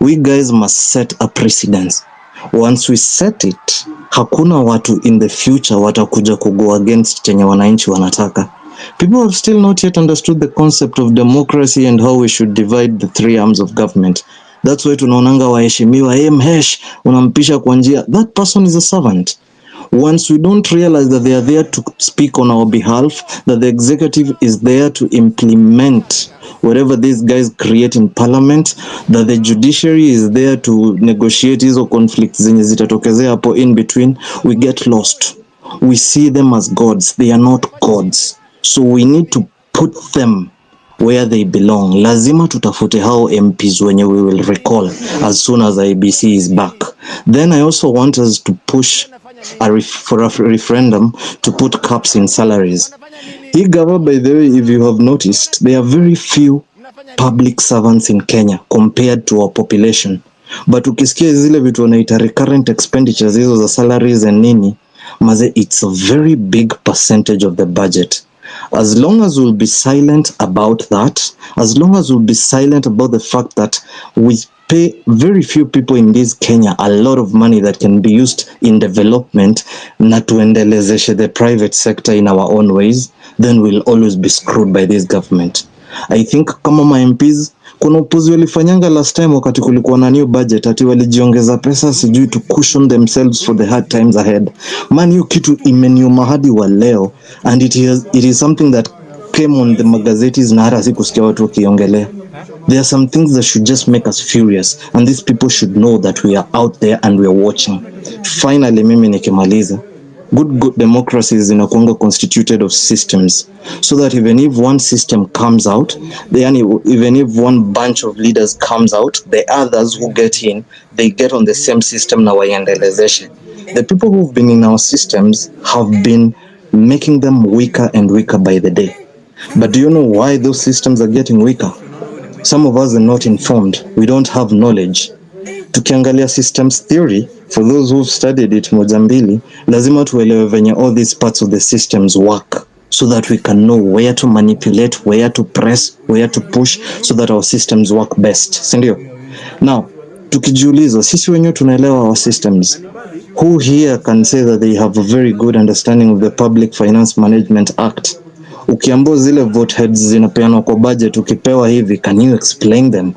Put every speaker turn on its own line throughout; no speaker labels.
We guys must set a precedence. Once we set it, hakuna watu in the future watakuja kugo against chenye wananchi wanataka. People have still not yet understood the concept of democracy and how we should divide the three arms of government. That's why tunaonanga waheshimiwa, mhesh, unampisha kwa njia. That person is a servant. Once we don't realize that they are there to speak on our behalf, that the executive is there to implement whatever these guys create in parliament, that the judiciary is there to negotiate hizo conflicts zenye zitatokezea hapo in between, we get lost. We see them as gods. They are not gods. So we need to put them where they belong. Lazima tutafute hao MPs wenye we will recall as soon as IBC is back. Then I also want us to push for a referendum to put caps in salaries. Hii government, by the way, if you have noticed, there are very few public servants in Kenya compared to our population. But ukisikia zile vitu wanaita recurrent expenditures hizo za salaries and nini, maze, it's a very big percentage of the budget. As long as we'll be silent about that, as long as we'll be silent about the fact that we pay very few people in this Kenya a lot of money that can be used in development, na tuendelezeshe the private sector in our own ways, then we'll always be screwed by this government. I think kama ma MPs, kuna upuzi walifanyanga last time wakati kulikuwa na new budget, ati walijiongeza pesa sijui to cushion themselves for the hard times ahead. Man, hiyo kitu imeniuma hadi wa leo, and it is something that came on the magazetes na hata sikusikia watu wakiongelea. There are some things that should just make us furious, and these people should know that we are out there and we are watching. Finally, mimi nikimaliza, good democracies inakuanga constituted of systems, so that even if one system comes out, even if one bunch of leaders comes out, the others who get in, they get on the same system na waiendelezeshe. The people who've been in our systems have been making them weaker and weaker by the day. But do you know why those systems are getting weaker? Some of us are not informed. We don't have knowledge. Tukiangalia systems theory, for those who've studied it moja mbili, lazima tuelewe venye all these parts of the systems work, so that we can know where to manipulate, where to press, where to push, so that our systems work best. Sindio? Now, tukijiuliza, sisi wenyewe tunaelewa our systems. Who here can say that they have a very good understanding of the Public Finance Management Act? Ukiambiwa zile vote heads zinapeanwa kwa budget, ukipewa hivi, can you explain them?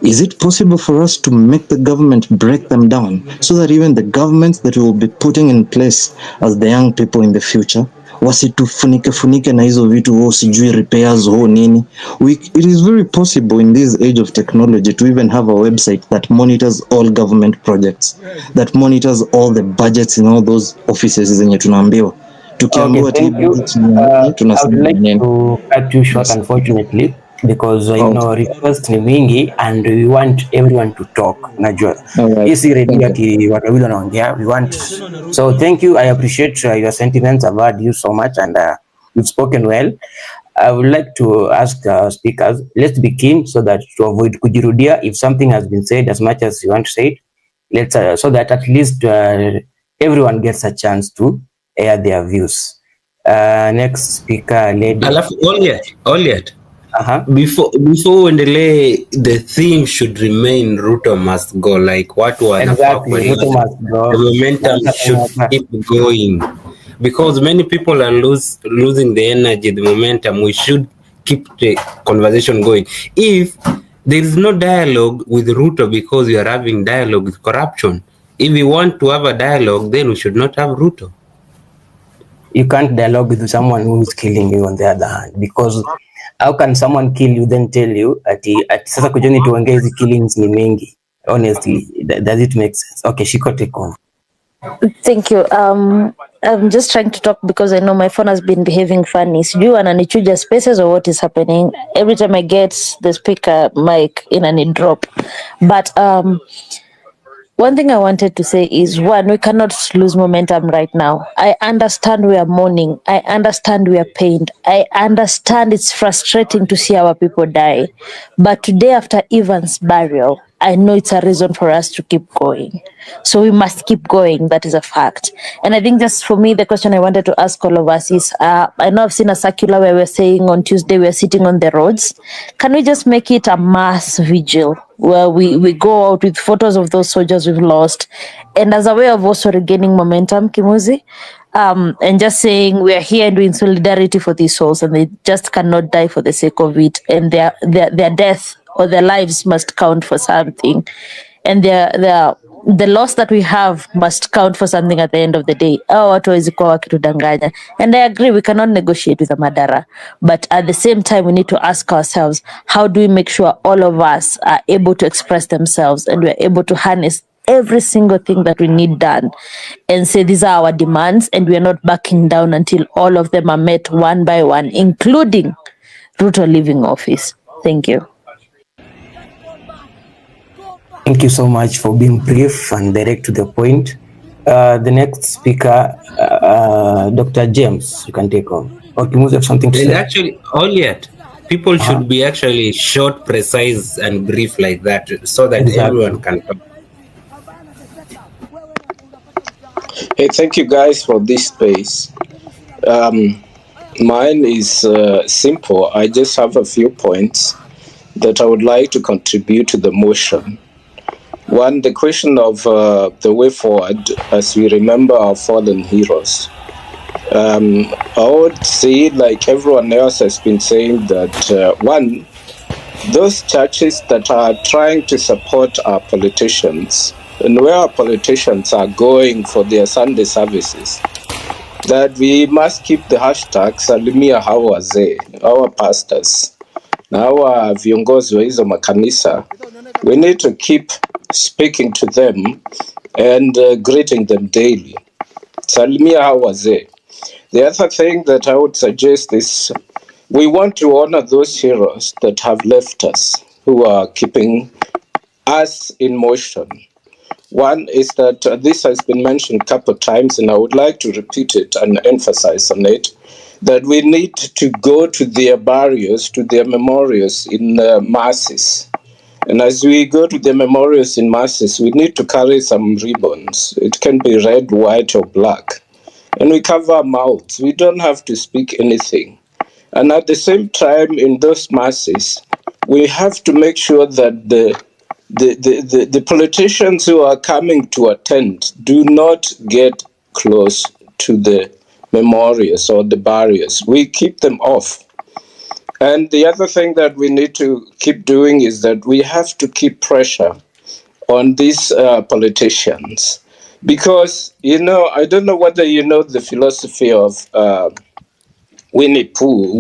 Is it possible for us to make the government break them down, so that even the governments that we will be putting in place as the young people in the future, wasitufunike na hizo vitu sijui repairs nini? It is very possible in this age of technology to even have a website that monitors all government projects, that monitors all the budgets in all those offices zenye tunaambiwa.
Okay, thank you. I would like to cut you short, unfortunately, because I know request ni mingi and we want everyone to talk. Najua. Isi radio ati watu wawili wanaongea. We want. So thank you. I appreciate your sentiments. I've heard you so much and you've spoken well. I would like to ask speakers, let's be keen so that to avoid kujirudia. If something has been said as much as you want to say it, let's so that at least everyone gets a chance to air their views. Next speaker, lady.
All yet. Before uendelee, the theme should remain Ruto must go, like what was
exactly. Ruto must go.
The momentum should keep going, because many people are losing the energy, the momentum. We should keep the conversation going. If there is no dialogue with Ruto, because we are having dialogue with corruption, if we want to have a dialogue, then we should not have Ruto.
You can't dialogue with someone who is killing you on the other hand, because how can someone kill you then tell you ati sasa kujeni tuongee hizi killings ni mengi? Honestly, does it make sense? Okay, Shiko, take on.
Thank you. I'm just trying to talk because I know my phone has been behaving funny. Sijui wananichuja spaces or what is happening. Every time I get the speaker mic in and it drop. But one thing I wanted to say is, one, we cannot lose momentum right now. I understand we are mourning. I understand we are pained. I understand it's frustrating to see our people die. But today, after Ivan's burial, I know it's a reason for us to keep going. So we must keep going. That is a fact. And I think just for me, the question I wanted to ask all of us is, I know I've seen a circular where we're saying on Tuesday we're sitting on the roads. Can we just make it a mass vigil where we go out with photos of those soldiers we've lost, and as a way of also regaining momentum, Kimuzi, and just saying we are here and doing solidarity for these souls, and they just cannot die for the sake of it, and their death or their lives must count for something, and the loss that we have must count for something at the end of the day. Hao watu hawezi kuwa wakitudanganya. And I agree, we cannot negotiate with a madara, but at the same time we need to ask ourselves, how do we make sure all of us are able to express themselves and we're able to harness every single thing that we need done and say these are our demands, and we're not backing down until all of them are met one by one, including Ruto leaving office. Thank you.
Thank you so much for being brief and direct to the point. The next speaker, Dr. James, you can take on. Or Kimuzi have something to
And
say?
actually, all yet, people should be actually short, precise, and brief like that, so that everyone can talk.
Hey, thank you guys for this space. Mine is simple. I just have a few points that I would like to contribute to the motion. One, the question of the way forward as we remember our fallen heroes. I would say, like everyone else has been saying, that one, those churches that are trying to support our politicians and where our politicians are going for their Sunday services, that we must keep the hashtag Salimia Hawa Wazee, our pastors, our viongozi wa hizo makanisa. We need to keep speaking to them and greeting them daily. Salimia Hawa Wazee. The other thing that I would suggest is we want to honor those heroes that have left us, who are keeping us in motion. One is that this has been mentioned a couple of times, and I would like to repeat it and emphasize on it, that we need to go to their barriers, to their memorials in masses. And as we go to the memorials in masses, we need to carry some ribbons. It can be red, white, or black. And we cover our mouths. We don't have to speak anything. And at the same time, in those masses, we have to make sure that the politicians who are coming to attend do not get close to the memorials or the barriers. We keep them off. And the other thing that we need to keep doing is that we have to keep pressure on these politicians. Because, I don't know whether you know the philosophy of Winnie the Pooh.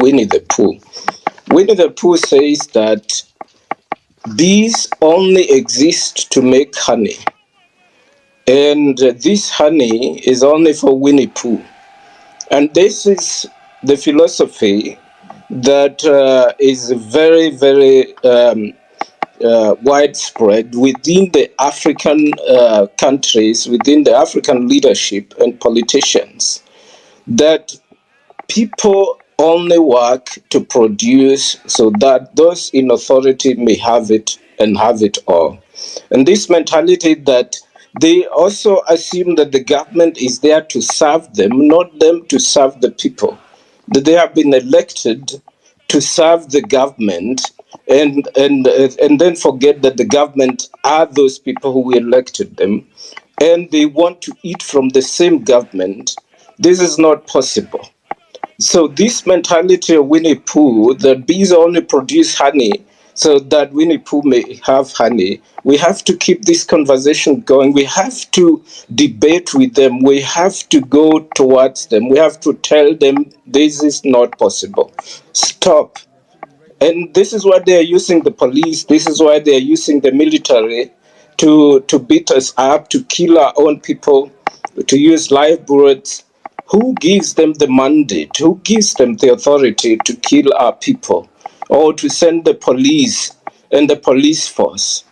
Winnie the Pooh says that bees only exist to make honey. And this honey is only for Winnie Pooh. And this is the philosophy that is very, very widespread within the African countries, within the African leadership and politicians, that people only work to produce so that those in authority may have it and have it all. And this mentality that they also assume that the government is there to serve them, not them to serve the people. That they have been elected to serve the government, and then forget that the government are those people who elected them, and they want to eat from the same government. This is not possible. So this mentality of Winnie Pooh, that bees only produce honey so that Winnie Pooh may have honey, we have to keep this conversation going. We have to debate with them. We have to go towards them. We have to tell them this is not possible. Stop. And this is why they are using the police. This is why they are using the military to beat us up, to kill our own people, to use live bullets. Who gives them the mandate? Who gives them the authority to kill our people or to send the police and the police force?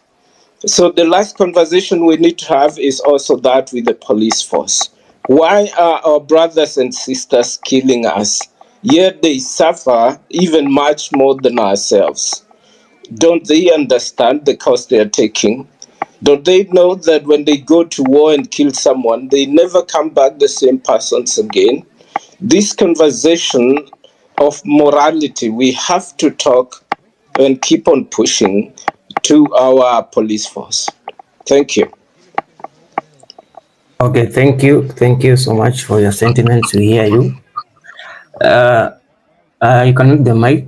So the last conversation we need to have is also that with the police force. Why are our brothers and sisters killing us? Yet they suffer even much more than ourselves. Don't they understand the cost they are taking? Don't they know that when they go to war and kill someone, they never come back the same persons again? This conversation of morality, we have to talk and keep on pushing to our police force. Thank you.
Okay, thank you. Thank you so much for your sentiments. We hear you. You can mute the mic.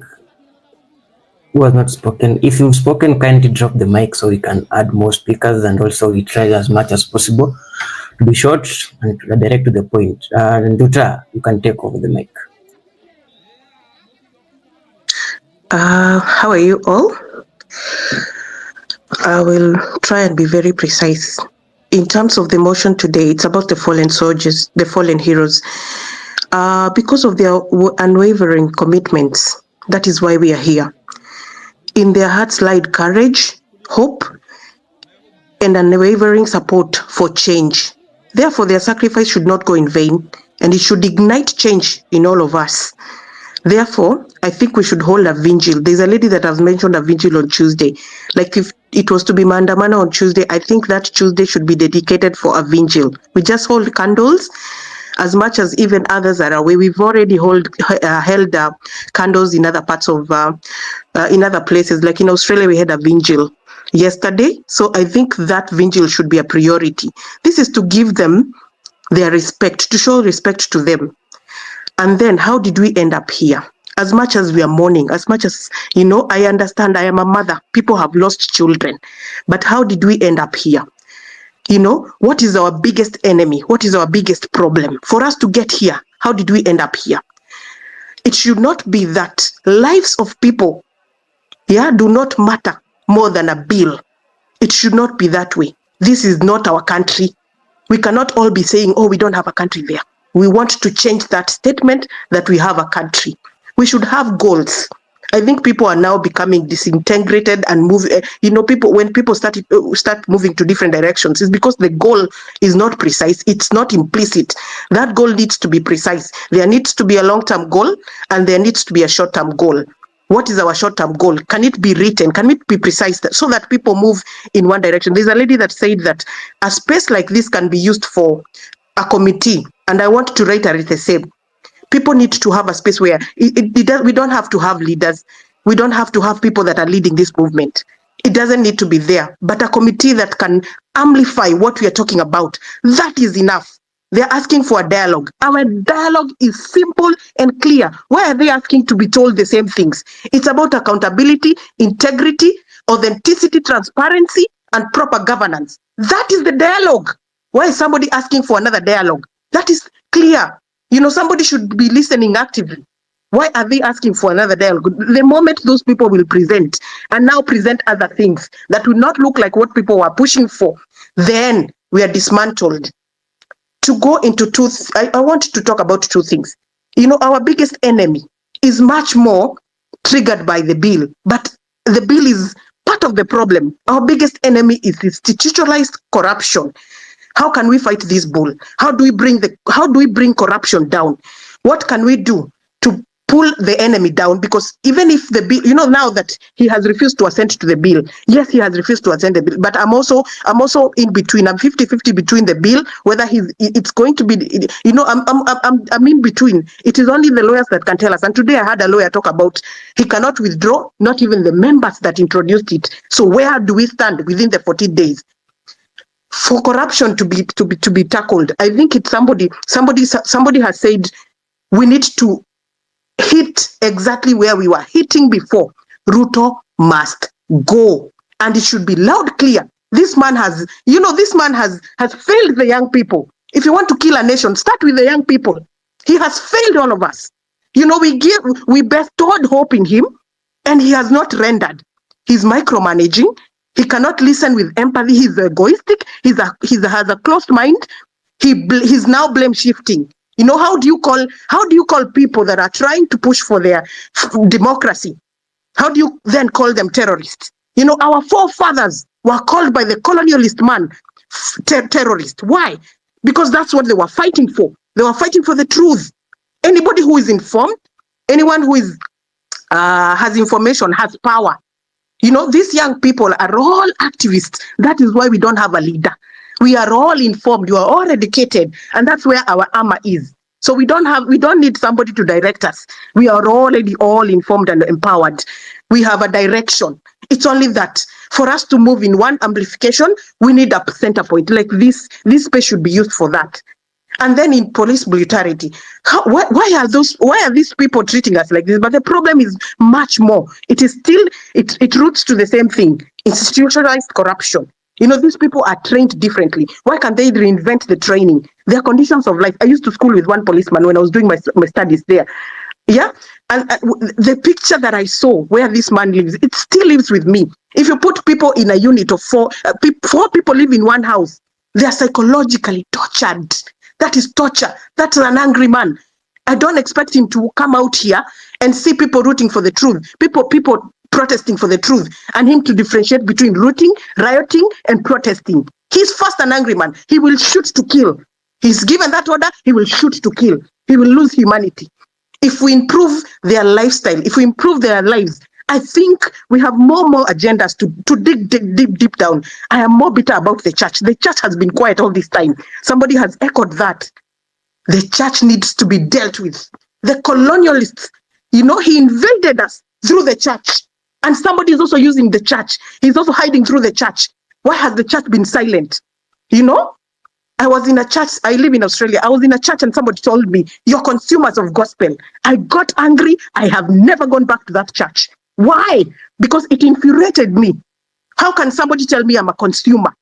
Who has not spoken? If you've spoken, kindly drop the mic so we can add more speakers, and also we try as much as possible to be short and direct to the point. Nduta, you can take over the mic.
How are you all? I will try and be very precise. In terms of the motion today, it's about the fallen soldiers, the fallen heroes. Because of their unwavering commitments, that is why we are here. In their hearts lied courage, hope, and unwavering support for change. Therefore, their sacrifice should not go in vain, and it should ignite change in all of us. Therefore, I think we should hold a vigil. There's a lady that has mentioned a vigil on Tuesday. Like if it was to be Maandamano on Tuesday, I think that Tuesday should be dedicated for a vigil. We just hold candles as much as even others are away. We've already held candles in other parts of, in other places. Like in Australia, we had a vigil yesterday. So I think that vigil should be a priority. This is to give them their respect, to show respect to them. And then how did we end up here? As much as we are mourning, as much as, I understand I am a mother, people have lost children, but how did we end up here? What is our biggest enemy? What is our biggest problem? For us to get here, how did we end up here? It should not be that lives of people, do not matter more than a bill. It should not be that way. This is not our country. We cannot all be saying, oh, we don't have a country there. We want to change that statement that we have a country. We should have goals. I think people are now becoming disintegrated and move. When people start moving to different directions, it's because the goal is not precise. It's not implicit. That goal needs to be precise. There needs to be a long-term goal and there needs to be a short-term goal. What is our short-term goal? Can it be written? Can it be precise so that people move in one direction? There's a lady that said that a space like this can be used for a committee, and I want to reiterate the same. People need to have a space where we don't have to have leaders. We don't have to have people that are leading this movement. It doesn't need to be there, but a committee that can amplify what we are talking about, that is enough. They're asking for a dialogue. Our dialogue is simple and clear. Why are they asking to be told the same things? It's about accountability, integrity, authenticity, transparency, and proper governance. That is the dialogue. Why is somebody asking for another dialogue? That is clear. Somebody should be listening actively. Why are they asking for another dialogue? The moment those people will present and now present other things that will not look like what people were pushing for, then we are dismantled. To go into I want to talk about two things. Our biggest enemy is much more triggered by the bill, but the bill is part of the problem. Our biggest enemy is institutionalized corruption. How can we fight this bull? How do we bring corruption down? What can we do to pull the enemy down? Because even if the bill, now that he has refused to assent to the bill, yes, he has refused to assent the bill, but I'm also in between. I'm 50-50 between the bill, whether it's going to be, I'm in between. It is only the lawyers that can tell us. And today I had a lawyer talk about he cannot withdraw, not even the members that introduced it. So where do we stand within the 14 days? For corruption to be tackled, I think it's somebody has said we need to hit exactly where we were hitting before. Ruto must go, and it should be loud, clear. This man has failed the young people. If you want to kill a nation, start with the young people. He has failed all of us. We bestowed hope in him, and he has not rendered. He's micromanaging. He cannot listen with empathy. He's egoistic. He has a closed mind. He's now blame shifting. How do you call people that are trying to push for their democracy? How do you then call them terrorists? Our forefathers were called by the colonialist man terrorists. Why? Because that's what they were fighting for. They were fighting for the truth. Anybody who is informed, anyone who is has information, has power. You know, these young people are all activists. That is why we don't have a leader. We are all informed, you are all educated, and that's where our armor is. So we don't need somebody to direct us. We are already all informed and empowered. We have a direction. It's only that for us to move in one amplification, we need a center point. Like this space should be used for that. And then in police brutality, why are these people treating us like this? But the problem is much more. It is still, it roots to the same thing, institutionalized corruption. You know, these people are trained differently. Why can't they reinvent the training? Their conditions of life. I used to school with one policeman when I was doing my studies there. Yeah. And the picture that I saw where this man lives, it still lives with me. If you put people in a unit of four people live in one house, they are psychologically tortured. That is torture. That's an angry man. I don't expect him to come out here and see people rooting for the truth, people protesting for the truth, and him to differentiate between rooting, rioting, and protesting. He's first an angry man. He will shoot to kill. He's given that order, he will shoot to kill. He will lose humanity. If we improve their lifestyle, if we improve their lives, I think we have more agendas to dig deep down. I am more bitter about the church. The church has been quiet all this time. Somebody has echoed that. The church needs to be dealt with. The colonialists, you know, he invaded us through the church. And somebody is also using the church. He's also hiding through the church. Why has the church been silent? You know, I was in a church, I live in Australia. I was in a church and somebody told me, you're consumers of gospel. I got angry. I have never gone back to that church. Why? Because it infuriated me. How can somebody tell me I'm a consumer?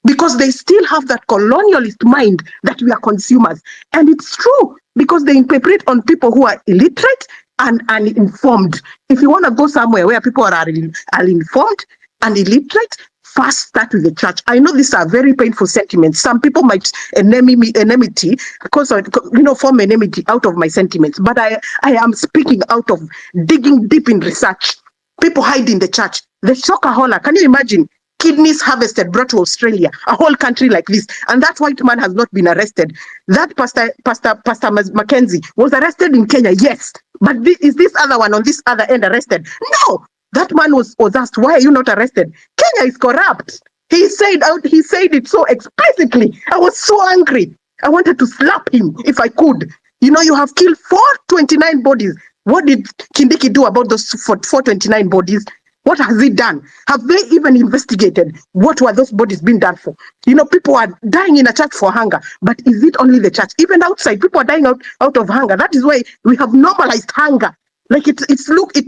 Because they still have that colonialist mind that we are consumers. And it's true because they interpret on people who are illiterate and uninformed. If you want to go somewhere where people are informed and illiterate, first start with the church. I know these are very painful sentiments. Some people might enmity because of, you know, form enmity out of my sentiments. But I am speaking out of digging deep in research. People hide in the church. The shokahola. Can you imagine? Kidneys harvested, brought to Australia, a whole country like this, and that white man has not been arrested. That Pastor Mackenzie was arrested in Kenya, yes, but is this other one on this other end arrested? No, that man was asked, why are you not arrested? Kenya is corrupt. He said it so explicitly. I was so angry. I wanted to slap him if I could. You know, you have killed 429 bodies. What did Kindiki do about those 429 bodies? What has he done? Have they even investigated what were those bodies being done for? You know, people are dying in a church for hunger, but is it only the church? Even outside, people are dying out of hunger. That is why we have normalized hunger. Like it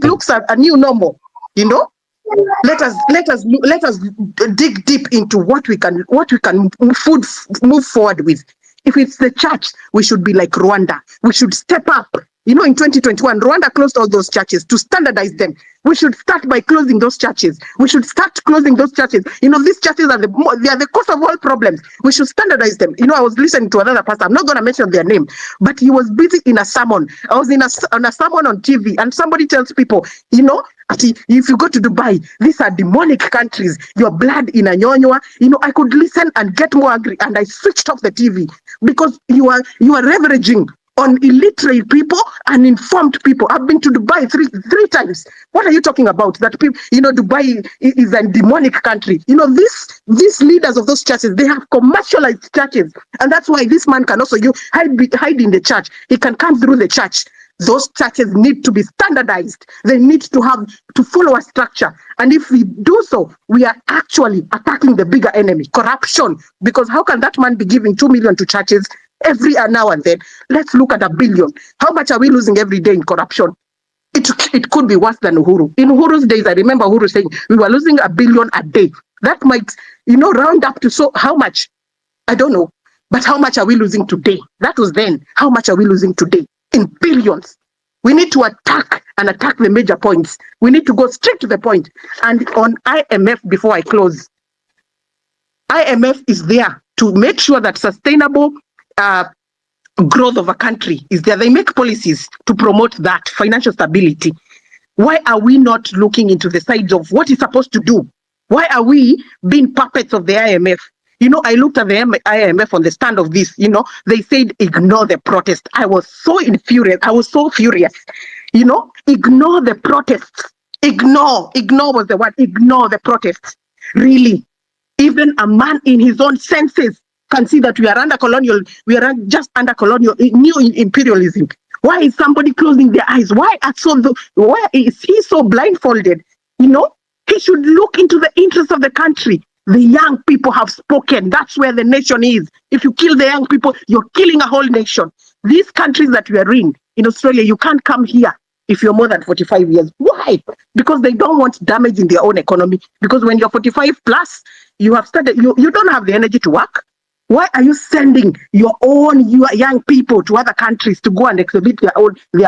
looks a new normal. You know, let us dig deep into what we can move forward with. If it's the church, we should be like Rwanda. We should step up. You know, in 2021, Rwanda closed all those churches to standardize them. We should start by closing those churches. We should start closing those churches. You know, these churches are the cause of all problems. We should standardize them. You know, I was listening to another pastor. I'm not going to mention their name, but he was busy in a sermon. I was on a sermon on TV, and somebody tells people, you know, if you go to Dubai, these are demonic countries. Your blood in a nyonywa. You know, I could listen and get more angry, and I switched off the TV because you are leveraging on illiterate people and informed people. I've been to Dubai three times. What are you talking about? That people, you know, Dubai is a demonic country. You know, these leaders of those churches, they have commercialized churches, and that's why this man can also hide in the church. He can come through the church. Those churches need to be standardized. They need to follow a structure. And if we do so, we are actually attacking the bigger enemy, corruption. Because how can that man be giving 2 million to churches every now and then? Let's look at 1 billion. How much are we losing every day in corruption? It could be worse than Uhuru. In Uhuru's days, I remember Uhuru saying we were losing 1 billion a day. That might, you know, round up to so how much? I don't know. But how much are we losing today? That was then. How much are we losing today? In billions. We need to attack the major points. We need to go straight to the point. And on IMF, before I close, IMF is there to make sure that sustainable growth of a country is there. They make policies to promote that financial stability. Why are we not looking into the sides of what it's supposed to do? Why are we being puppets of the IMF? You know, I looked at the IMF on the stand of this, you know, they said, ignore the protest. I was so infuriated. I was so furious. You know, ignore the protests. Ignore was the word. Ignore the protests. Really, even a man in his own senses can see that we are just under colonial, new imperialism. Why is somebody closing their eyes? Why is he so blindfolded? He should look into the interests of the country. The young people have spoken. That's where the nation is. If you kill the young people, you're killing a whole nation. These countries that we are in Australia, you can't come here if you're more than 45 years. Why? Because they don't want damage in their own economy. Because when you're 45 plus, you don't have the energy to work. Why are you sending your young people to other countries to go and exhibit their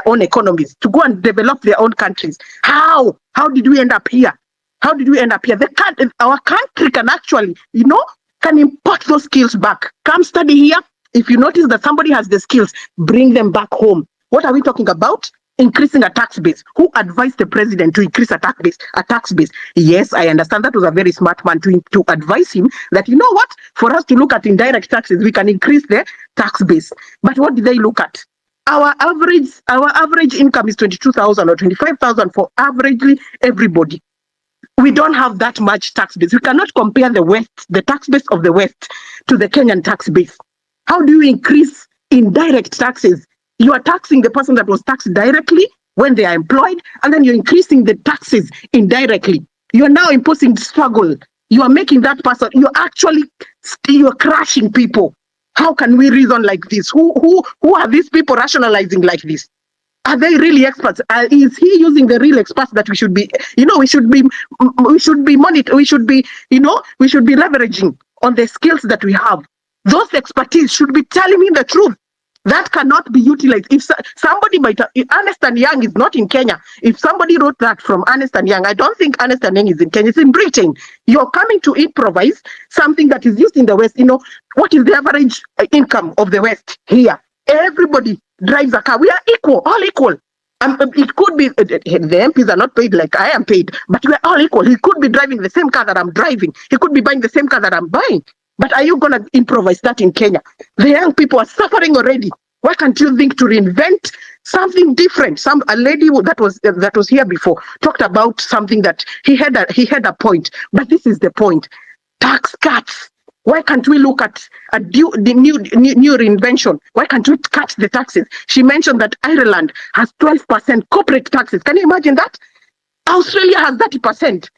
own economies, to go and develop their own countries? How did we end up here? How did we end up here? Our country can actually, can import those skills back. Come study here. If you notice that somebody has the skills, bring them back home. What are we talking about? Increasing a tax base. Who advised the president to increase a tax base? Yes, I understand that was a very smart man to advise him that, you know what, for us to look at indirect taxes, we can increase the tax base. But what did they look at? Our average income is 22,000 or 25,000 for averagely everybody. We don't have that much tax base. We cannot compare the tax base of the West to the Kenyan tax base. How do you increase indirect taxes? You are taxing the person that was taxed directly when they are employed, and then you're increasing the taxes indirectly. You are now imposing struggle. You are making that person, you're crashing people. How can we reason like this? Who are these people rationalizing like this? Are they really experts? Is he using the real experts that we should be, we should be leveraging on the skills that we have? Those expertise should be telling me the truth. That cannot be utilized. If somebody Ernst & Young is not in Kenya. If somebody wrote that from Ernst & Young, I don't think Ernst & Young is in Kenya. It's in Britain. You're coming to improvise something that is used in the West. What is the average income of the West here? Everybody drives a car. We are equal, all equal. It could be the MPs are not paid like I am paid, but we are all equal. He could be driving the same car that I'm driving. He could be buying the same car that I'm buying. But are you going to improvise that in Kenya? The young people are suffering already. Why can't you think to reinvent something different? A lady that was here before talked about something that he had a point. But this is the point: tax cuts. Why can't we look at the new reinvention? Why can't we cut the taxes? She mentioned that Ireland has 12% corporate taxes. Can you imagine that? Australia has 30%.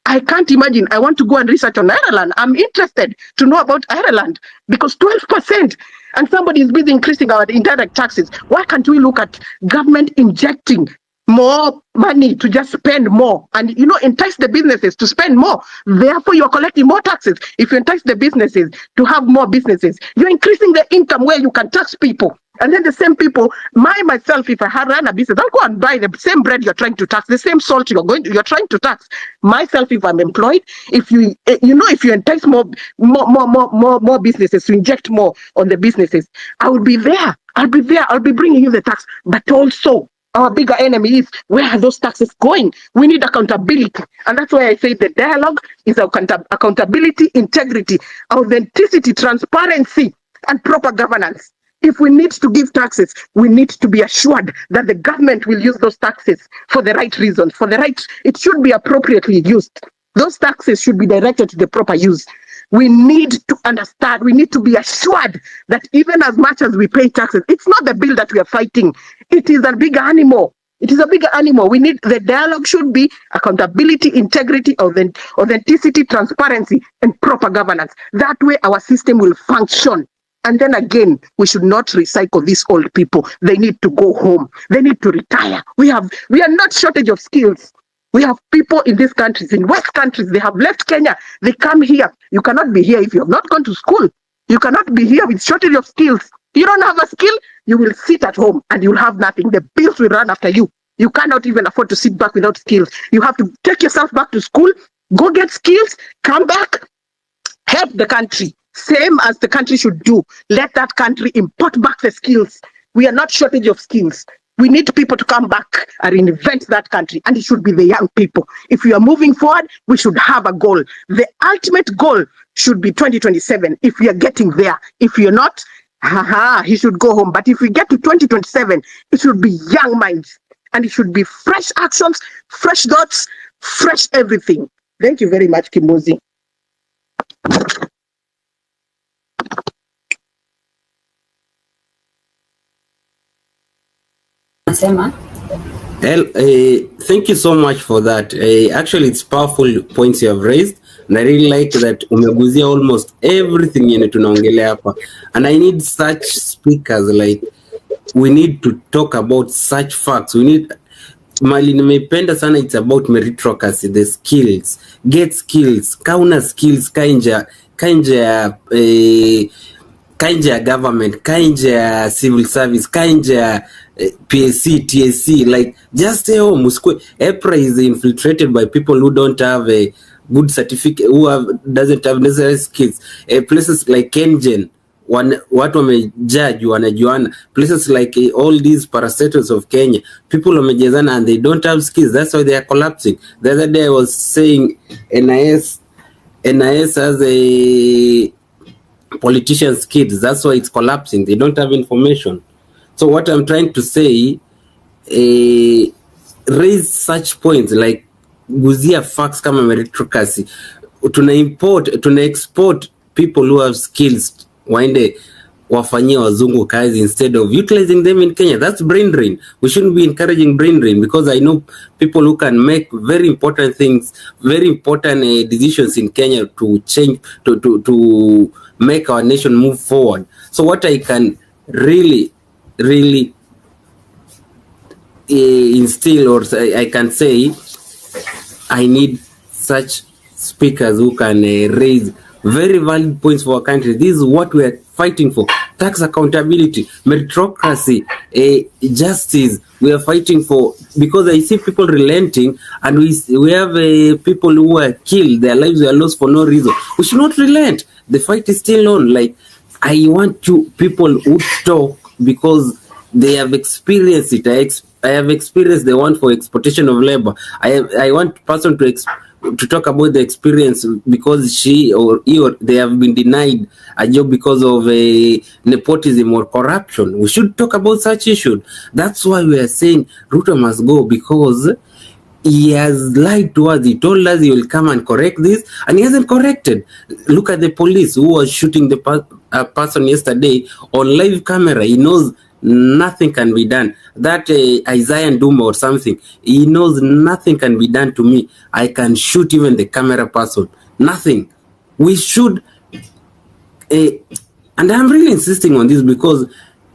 I can't imagine. I want to go and research on Ireland. I'm interested to know about Ireland because 12%, and somebody is busy increasing our indirect taxes. Why can't we look at government injecting more money to just spend more and entice the businesses to spend more? Therefore, you're collecting more taxes. If you entice the businesses to have more businesses, you're increasing the income where you can tax people. And then the same people, myself, if I had run a business, I'll go and buy the same bread you're trying to tax, the same salt you're trying to tax. Myself, if I'm employed, if you entice more businesses to inject more on the businesses, I will be there. I'll be bringing you the tax. But also, our bigger enemy is, where are those taxes going? We need accountability. And that's why I say the dialogue is accountability, integrity, authenticity, transparency, and proper governance. If we need to give taxes, we need to be assured that the government will use those taxes for the right reasons, it should be appropriately used. Those taxes should be directed to the proper use. We need to understand, we need to be assured that even as much as we pay taxes, it's not the bill that we are fighting. It is a bigger animal. It is a bigger animal. The dialogue should be accountability, integrity, authenticity, transparency, and proper governance. That way our system will function. And then again, we should not recycle these old people. They need to go home. They need to retire. We are not shortage of skills. We have people in these countries, in West countries, they have left Kenya. They come here. You cannot be here if you have not gone to school. You cannot be here with shortage of skills. You don't have a skill, you will sit at home and you'll have nothing. The bills will run after you. You cannot even afford to sit back without skills. You have to take yourself back to school, go get skills, come back, help the country. Same as the country should do. Let that country import back the skills. We are not shortage of skills. We need people to come back and reinvent that country, and it should be the young people. If we are moving forward, we should have a goal. The ultimate goal should be 2027. If we are getting there, if you're not, he should go home. But if we get to 2027, it should be young minds. And it should be fresh actions, fresh thoughts, fresh everything. Thank you very much, Kimozi.
Thank you so much for that. Actually, it's powerful points you have raised, and I really like that umeguzia almost everything yenye tunaongelea hapa, and I need such speakers. Like, we need to talk about such facts. We need mali nimeipenda sana, it's about meritocracy, the skills, get skills, kauna skills kainja ya government, kainja ya civil service, kainja ya PSC, TSC, like just stay home. EPRA is infiltrated by people who don't have a good certificate, doesn't have necessary skills. Places like Kenyan, watu wamejudge wanajuana. Places like all these parastatals of Kenya, people wamejezana and they don't have skills. That's why they are collapsing. The other day I was saying NIS has a politicians' kids. That's why it's collapsing. They don't have information. So what I'm trying to say, raise such points like guzia facts kama meritocracy. Tuna export people who have skills waende wafanyie wazungu kazi instead of utilizing them in Kenya. That's brain drain. We shouldn't be encouraging brain drain, because I know people who can make very important things, very important decisions in Kenya to change, to make our nation move forward. So what I can really instill, or I can say, I need such speakers who can raise very valid points for our country. This is what we are fighting for: tax accountability, meritocracy, justice. We are fighting for, because I see people relenting, and we have people who are killed, their lives were lost for no reason. We should not relent. The fight is still on. Like, I want people who talk because they have experienced it. I have experienced the one for exploitation of labor. I want person to talk about the experience because she or he or they have been denied a job because of nepotism or corruption. We should talk about such issues. That's why we are saying Ruto must go, because he has lied to us. He told us he will come and correct this, and he hasn't corrected. Look at the police who was shooting the person yesterday on live camera. He knows nothing can be done. That Isaiah Nduma or something, he knows nothing can be done to me. I can shoot even the camera person. Nothing. We should, and I'm really insisting on this, because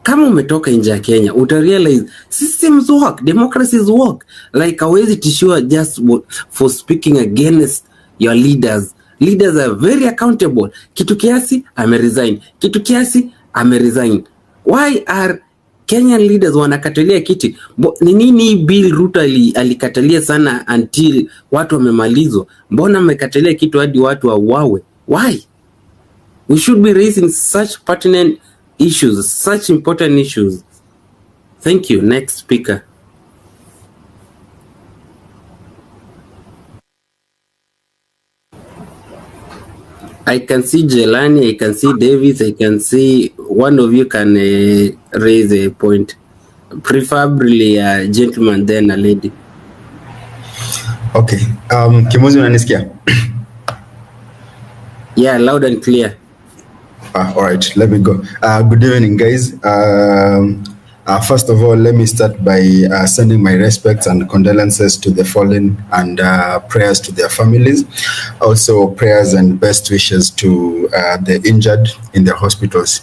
kama umetoka nje ya Kenya, utarealize systems work, democracies work. Like, hawezi tishiwa just for speaking against your leaders. Leaders are very accountable. Kitu kiasi ameresign, kitu kiasi ameresign. Why are Kenyan leaders wanakatalia kiti? Ni nini bill Ruto alikatalia sana until watu wamemalizwa? Mbona amekatalia kitu hadi watu wauawe? Why? We should be raising such pertinent issues, such important issues. Thank you. Next speaker. I can see Jelani, I can see Davis, I can see one of you can raise a point. Preferably a gentleman, then a lady.
Okay. Kimozi, unanisikia?
Yeah, loud and clear.
All right, let me go. Good evening, guys. First of all, let me start by sending my respects and condolences to the fallen, and prayers to their families. Also, prayers and best wishes to the injured in the hospitals.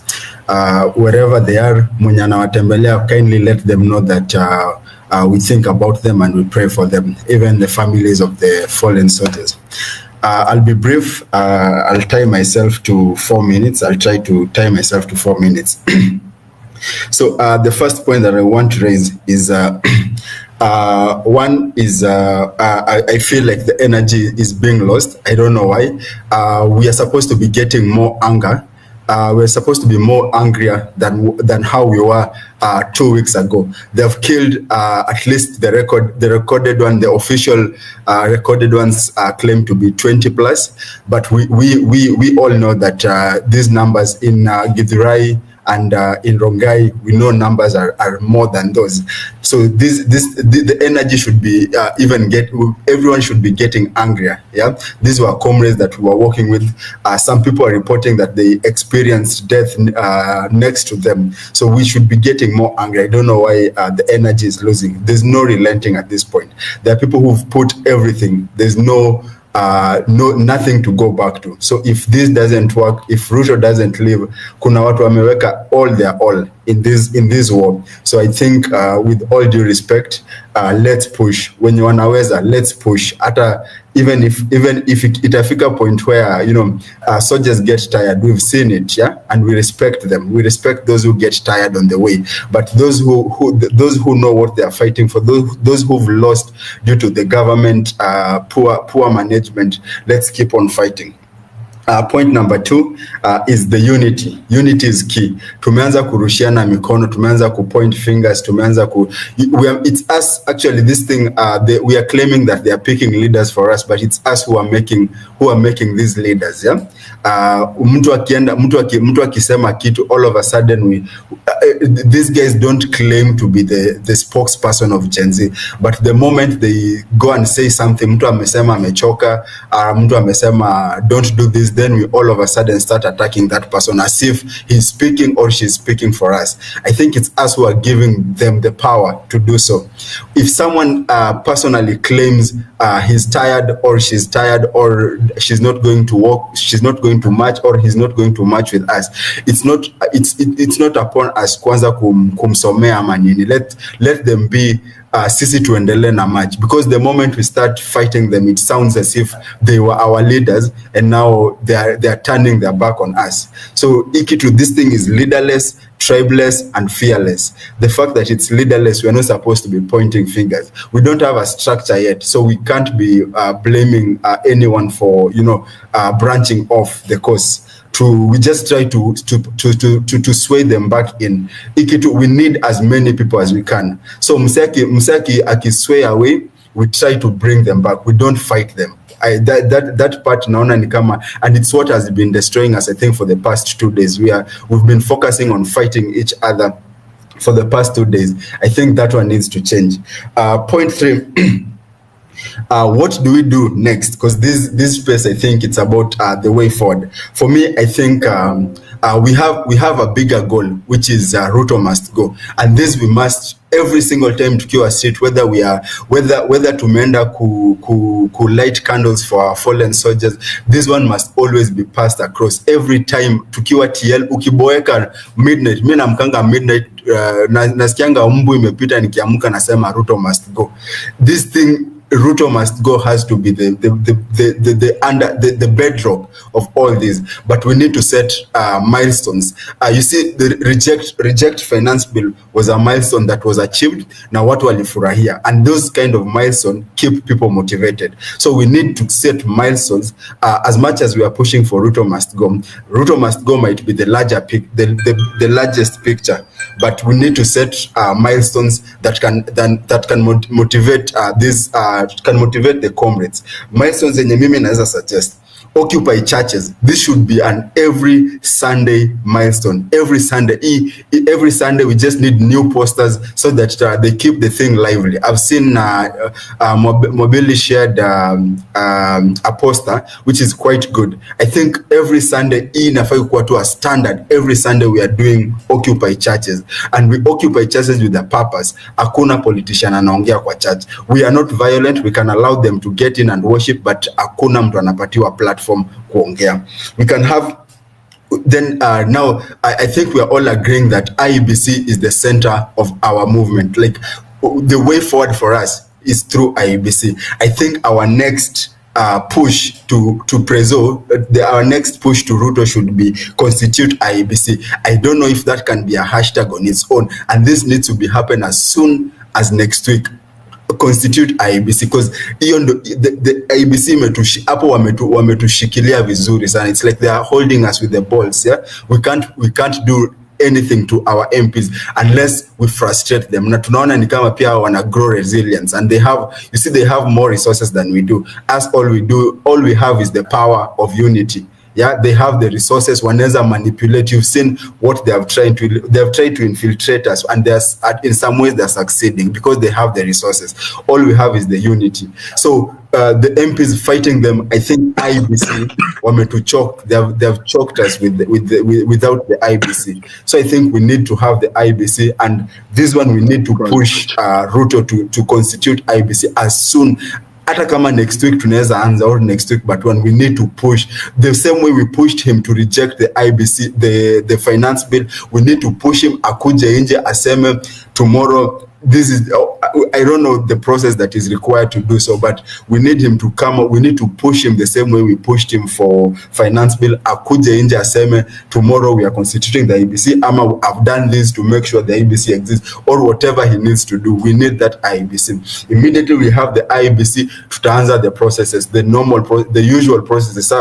Wherever they are, mwenye anawatembelea, kindly let them know that we think about them and we pray for them, even the families of the fallen soldiers. I'll be brief. I'll tie myself to 4 minutes. I'll try to tie myself to 4 minutes. So the first point that I want to raise is one is I feel like the energy is being lost. I don't know why. We are supposed to be getting more anger. We're supposed to be more angrier than how we were 2 weeks ago. They've killed at least the recorded one, the official recorded ones claim to be 20 plus. But we all know that these numbers in Githurai and in Rongai we know numbers are more than those. So the energy should be everyone should be getting angrier. Yeah, these were comrades that we were working with. Some people are reporting that they experienced death next to them. So we should be getting more angry. I don't know why the energy is losing. There's no relenting at this point. There are people who've put everything. There's nothing to go back to. So if this doesn't work, if Ruto doesn't leave, kuna watu wameweka all their all in this war. So I think with all due respect, let's push. When you wanaweza, let's push. Even if itafika point where soldiers get tired, we've seen it, yeah, and we respect them. We respect those who get tired on the way. But those who know what they are fighting for, those who've lost due to the government poor management, let's keep on fighting. Point number 2 is the unity. Unity is key. Tumeanza kurushiana mikono, tumeanza kupoint fingers, it's us actually. This thing we are claiming that they are picking leaders for us, but it's us who are making these leaders. Yeah, mtu akisema kitu, all of a sudden these guys don't claim to be the spokesperson of Gen Z, but the moment they go and say something, mtu amesema amechoka, mtu amesema don't do this, then we all of a sudden start attacking that person as if he's speaking or she's speaking for us. I think it's us who are giving them the power to do so. If someone personally claims he's tired or she's tired or she's not going to work, she's not going to march, or he's not going to march with us, it's not upon us kwanza kumsomea manini. Let them be sisi tuendelee na march, because the moment we start fighting them, it sounds as if they were our leaders and now they are turning their back on us. So this thing is leaderless, tribeless, and fearless. The fact that it's leaderless, we're not supposed to be pointing fingers. We don't have a structure yet, so we can't be blaming anyone for branching off the course. We just try to sway them back in. We need as many people as we can. So Msaki akisway away, we try to bring them back. We don't fight them. That part naona ni kama, and it's what has been destroying us, I think, for the past 2 days. We've been focusing on fighting each other for the past 2 days. I think that one needs to change. Point 3. What do we do next? Because this space, I think it's about the way forward. For me, I think we have a bigger goal, which is Ruto must go, and this we must every single time tukiwa street, whether tumeenda ku light candles for our fallen soldiers. This one must always be passed across. Every time tukiwa TL, ukiboeka midnight, mimi namkanga midnight, nasikianga mbu imepita nikiamka nasema Ruto must go. This thing Ruto must go has to be the bedrock of all this, but we need to set milestones. You see, the reject finance bill was a milestone that was achieved. Now watu walifurahia, and those kind of milestones keep people motivated. So we need to set milestones. As much as we are pushing for Ruto must go might be the largest picture, but we need to set milestones that can motivate can motivate the comrades. Milestones zenye mimi naweza suggest: occupy churches. This should be an every Sunday milestone. Every Sunday we just need new posters so that they keep the thing lively. I've seen Mobili shared a poster which is quite good. I think every Sunday inafai kuwa tu a standard. Every Sunday we are doing occupy churches, and we occupy churches with a purpose. Hakuna politician anaongea kwa church. We are not violent. We can allow them to get in and worship, but hakuna mtu anapatiwa platform kuongea. We can have then now I think we are all agreeing that IEBC is the center of our movement. Like, the way forward for us is through IEBC. I think our next push to Prezo, our next push to Ruto should be constitute IEBC. I don't know if that can be a hashtag on its own, and this needs to be happen as soon as next week. Constitute IEBC, because the IEBC hapo wametushikilia vizuri sana. It's like they are holding us with the balls. Yeah, we can't do anything to our MPs unless we frustrate them. Na tunaona ni kama pia wana grow resilience, and they have more resources than we do. All we have is the power of unity. Yeah, they have the resources. Wanaweza manipulate. You've seen what they have tried to infiltrate us, and in some ways they're succeeding because they have the resources. All we have is the unity. So the MPs fighting them, I think IBC choke. They have choked us without the IBC. So I think we need to have the IBC, and this one we need to push Ruto to constitute IBC as soon. Hata kama next week tunaweza anza or next week, but when we need to push the same way we pushed him to reject the IBC, the finance bill, we need to push him akuje nje aseme tomorrow. This is, I don't know the process that is required to do so, but we need him to come. We need to push him the same way we pushed him for finance bill. Akuje nje aseme tomorrow we are constituting the IBC. Ama I've done this to make sure the IBC exists, or whatever he needs to do. We need that IBC. Immediately we have the IBC, tutaanza the processes, the the usual processes.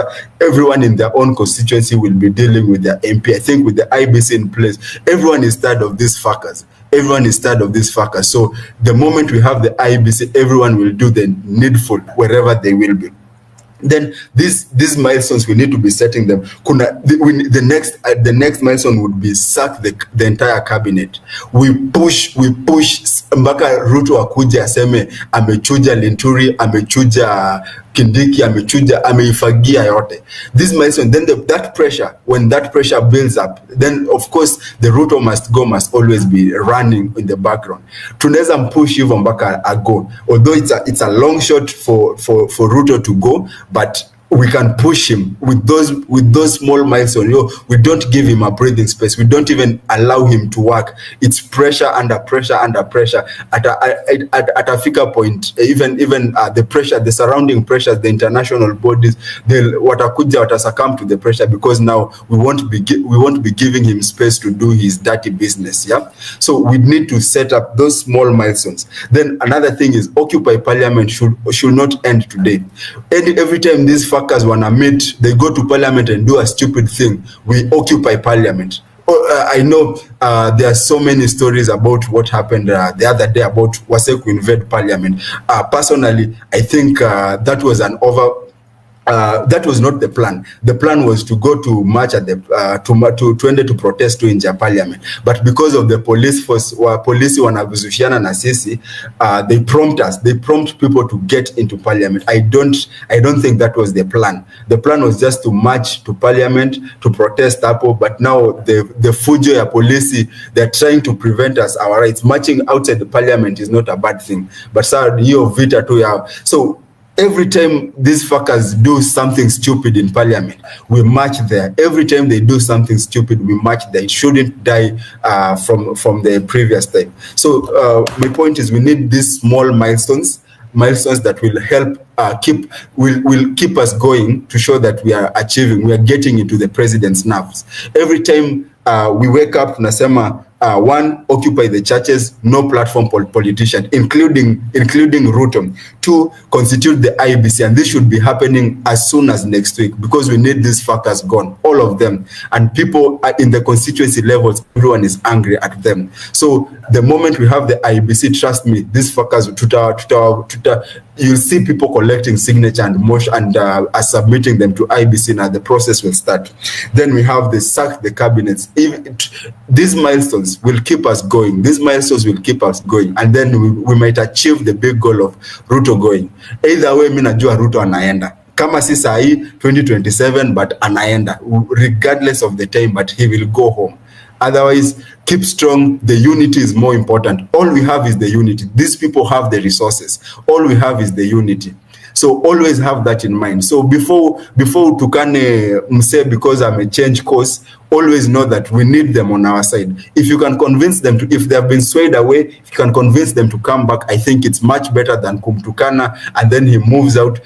Everyone in their own constituency will be dealing with their MP. I think with the IBC in place, everyone is tired of these fuckers. Everyone is tired of this fucker. So the moment we have the IBC, everyone will do the needful wherever they will be. Then these milestones, we need to be setting them. The next milestone would be sack the entire cabinet. We push mpaka Ruto akuje aseme amechuja Linturi, amechuja Kindiki, ameifagia yote. This milestone, then when that pressure builds up, then of course the Ruto must always be running in the background. Tunaweza push hivyo mpaka ago. Although it's a long shot for Ruto to go, but we can push him with those small milestones. We don't give him a breathing space. We don't even allow him to work. It's pressure under pressure under pressure. At a figure point, even the pressure, the surrounding pressures, the international bodies, watakuja succumb to the pressure, because now we won't be giving him space to do his dirty business. Yeah. So we need to set up those small milestones. Then another thing is Occupy Parliament should not end today. Every time these fuckers wanna meet, they go to Parliament and do a stupid thing. We occupy Parliament. I know there are so many stories about what happened the other day about Waseku invade Parliament. Personally, I think that was that was not the plan. The plan was to go to march at the to protest to inja Parliament, but because of the police force, polisi wanaguzushiana na sisi, they prompt people to get into Parliament. I don't think that was the plan. The plan was just to march to Parliament to protest hapo, but now the fujo ya polisi, they're trying to prevent us our rights. Marching outside the Parliament is not a bad thing, but sir, hiyo vita tu ya so. Every time these fuckers do something stupid in Parliament, we march there. Every time they do something stupid, we march there. It shouldn't die from the previous time. So my point is, we need these small milestones that will help will keep us going, to show that we are getting into the president's nerves. Every time we wake up, tunasema one, occupy the churches, no platform politician, including Ruto. Two, constitute the IBC, and this should be happening as soon as next week, because we need these fuckers gone, all of them. And people in the constituency levels, everyone is angry at them. So the moment we have the IBC, trust me, these fuckers, you'll see people collecting signature and motion and submitting them to IBC. Now the process will start. Then we have the sack the cabinets. These milestones will keep us going. These milestones will keep us going, and then we might achieve the big goal of Ruto going. Either way, mimi najua Ruto anaenda. Kama si sahi 2027, but anaenda regardless of the time, but he will go home. Otherwise, keep strong. The unity is more important. All we have is the unity. These people have the resources. All we have is the unity. So always have that in mind. So before tukane mse because I may change course, always know that we need them on our side. If you can convince them to, if they have been swayed away, if you can convince them to come back, I think it's much better than kumtukana and then he moves out.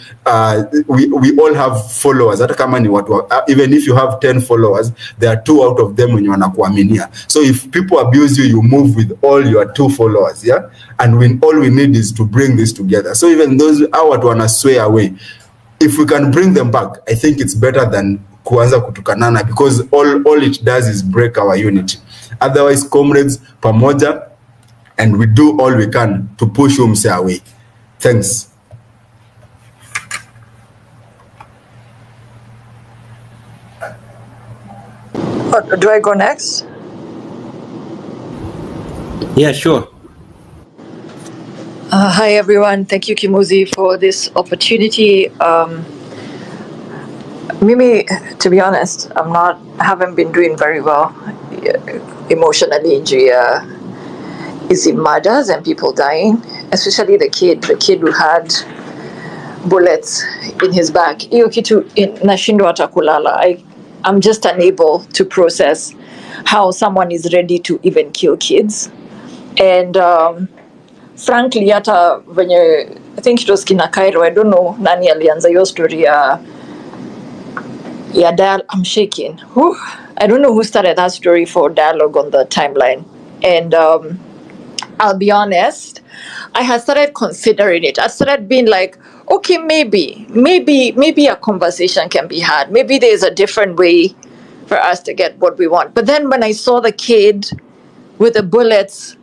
We all have followers. Hata kama ni watu, even if you have 10 followers, there are 2 out of them wenye wanakuaminia. So if people abuse you, you move with all your 2 followers, yeah? And all we need is to bring this together. So even those watu wana sway away, if we can bring them back, I think it's better than kuanza kutukanana, because all it does is break our unity. Otherwise, comrades, pamoja, and we do all we can to push umse away. Thanks.
Do I go next?
Yeah, sure.
Hi everyone, thank you Kimuzi for this opportunity. Mimi, to be honest, I haven't been doing very well emotionally. Is it murders and people dying, especially the kid who had bullets in his back. Hiyo kitu nashindwa hata kulala. I'm just unable to process how someone is ready to even kill kids. And frankly, hata venye, I think it was kina Cairo, I don't know nani alianza hiyo story ya dialogue. I'm shaking. Whew. I don't know who started that story for dialogue on the timeline. And I'll be honest, I had started considering it. I started being like, okay, maybe a conversation can be had. Maybe there's a different way for us to get what we want. But then when I saw the kid with the bullets,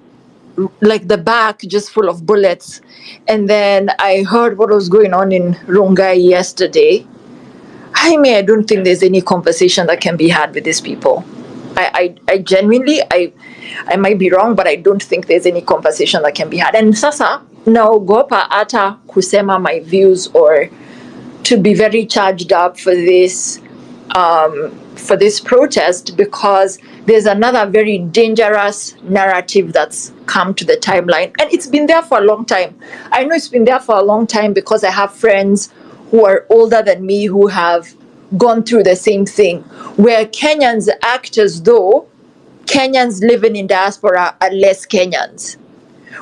like the back just full of bullets, and then I heard what was going on in Rongai yesterday, I don't think there's any conversation that can be had with these people. I genuinely, I might be wrong, but I don't think there's any conversation that can be had. And sasa, naogopa ata kusema my views or to be very charged up for this protest, because there's another very dangerous narrative that's come to the timeline, and it's been there for a long time. I know it's been there for a long time because I have friends who are older than me who have gone through the same thing, where Kenyans act as though Kenyans living in diaspora are less Kenyans,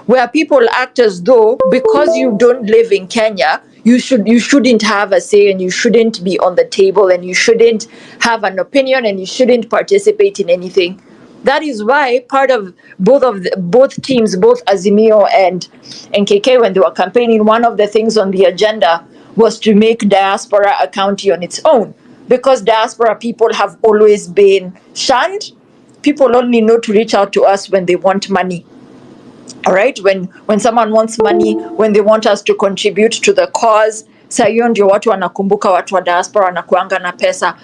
where people act as though because you don't live in Kenya, you shouldn't have a say, and you shouldn't be on the table, and you shouldn't have an opinion, and you shouldn't participate in anything. That is why part of both teams, both Azimio and KK, when they were campaigning, one of the things on the agenda was to make diaspora a county on its own, because diaspora people have always been shunned. People only know to reach out to us when they want money. All right, when someone wants money, when they want us to contribute to the cause, saa hiyo ndio watu wanakumbuka watu wa diaspora wanakuanga na pesa.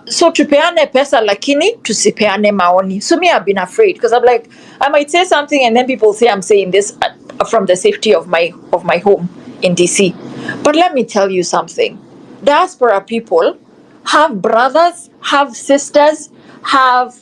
So tupeane pesa lakini tusipeane maoni. So me, I've been afraid because I'm like, I might say something and then people say I'm saying this from the safety of my home in DC. But let me tell you something. Diaspora people have brothers, have sisters, have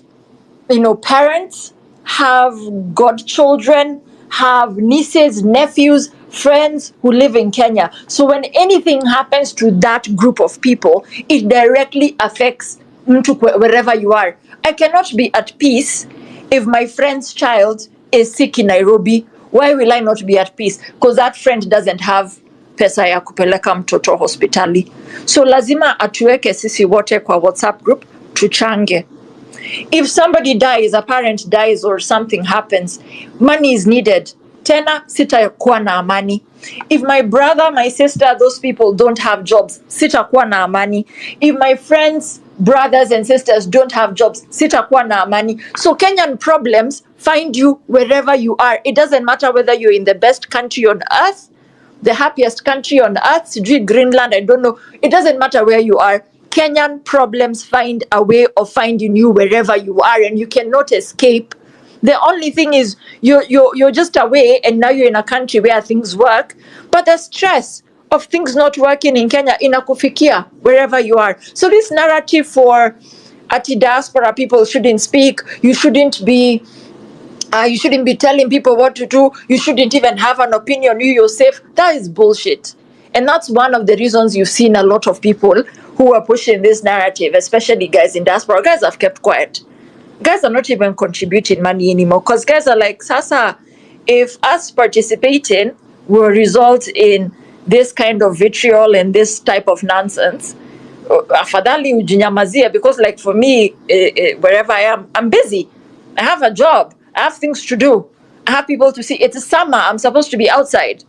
parents, have godchildren, have nieces, nephews, friends who live in Kenya. So when anything happens to that group of people, it directly affects wherever you are. I cannot be at peace if my friend's child is sick in Nairobi. Why will I not be at peace? Because that friend doesn't have pesa ya kupeleka mtoto hospitali. So lazima atuweke sisi wote kwa WhatsApp group, tuchange. If somebody dies, a parent dies or something happens, money is needed. Tena sitakuwa na amani. If my brother, my sister, those people don't have jobs, sitakuwa na amani. If my friends, brothers and sisters don't have jobs, sitakuwa na amani. So Kenyan problems find you wherever you are. It doesn't matter whether you're in the best country on earth, the happiest country on earth, Greenland, I don't know. It doesn't matter where you are. Kenyan problems find a way of finding you wherever you are, and you cannot escape. The only thing is you're just away, and now you're in a country where things work, but the stress of things not working in Kenya inakufikia wherever you are. So this narrative for diaspora people shouldn't speak, you shouldn't be telling people what to do, you shouldn't even have an opinion, you yourself, that is bullshit. And that's one of the reasons you've seen a lot of people who are pushing this narrative, especially guys in diaspora. Guys have kept quiet. Guys are not even contributing money anymore, because guys are like, sasa, if us participating will result in this kind of vitriol and this type of nonsense, afadhali ujinyamazie, because like for me, wherever I am, I'm busy. I have a job. I have things to do. I have people to see. It's summer. I'm supposed to be outside,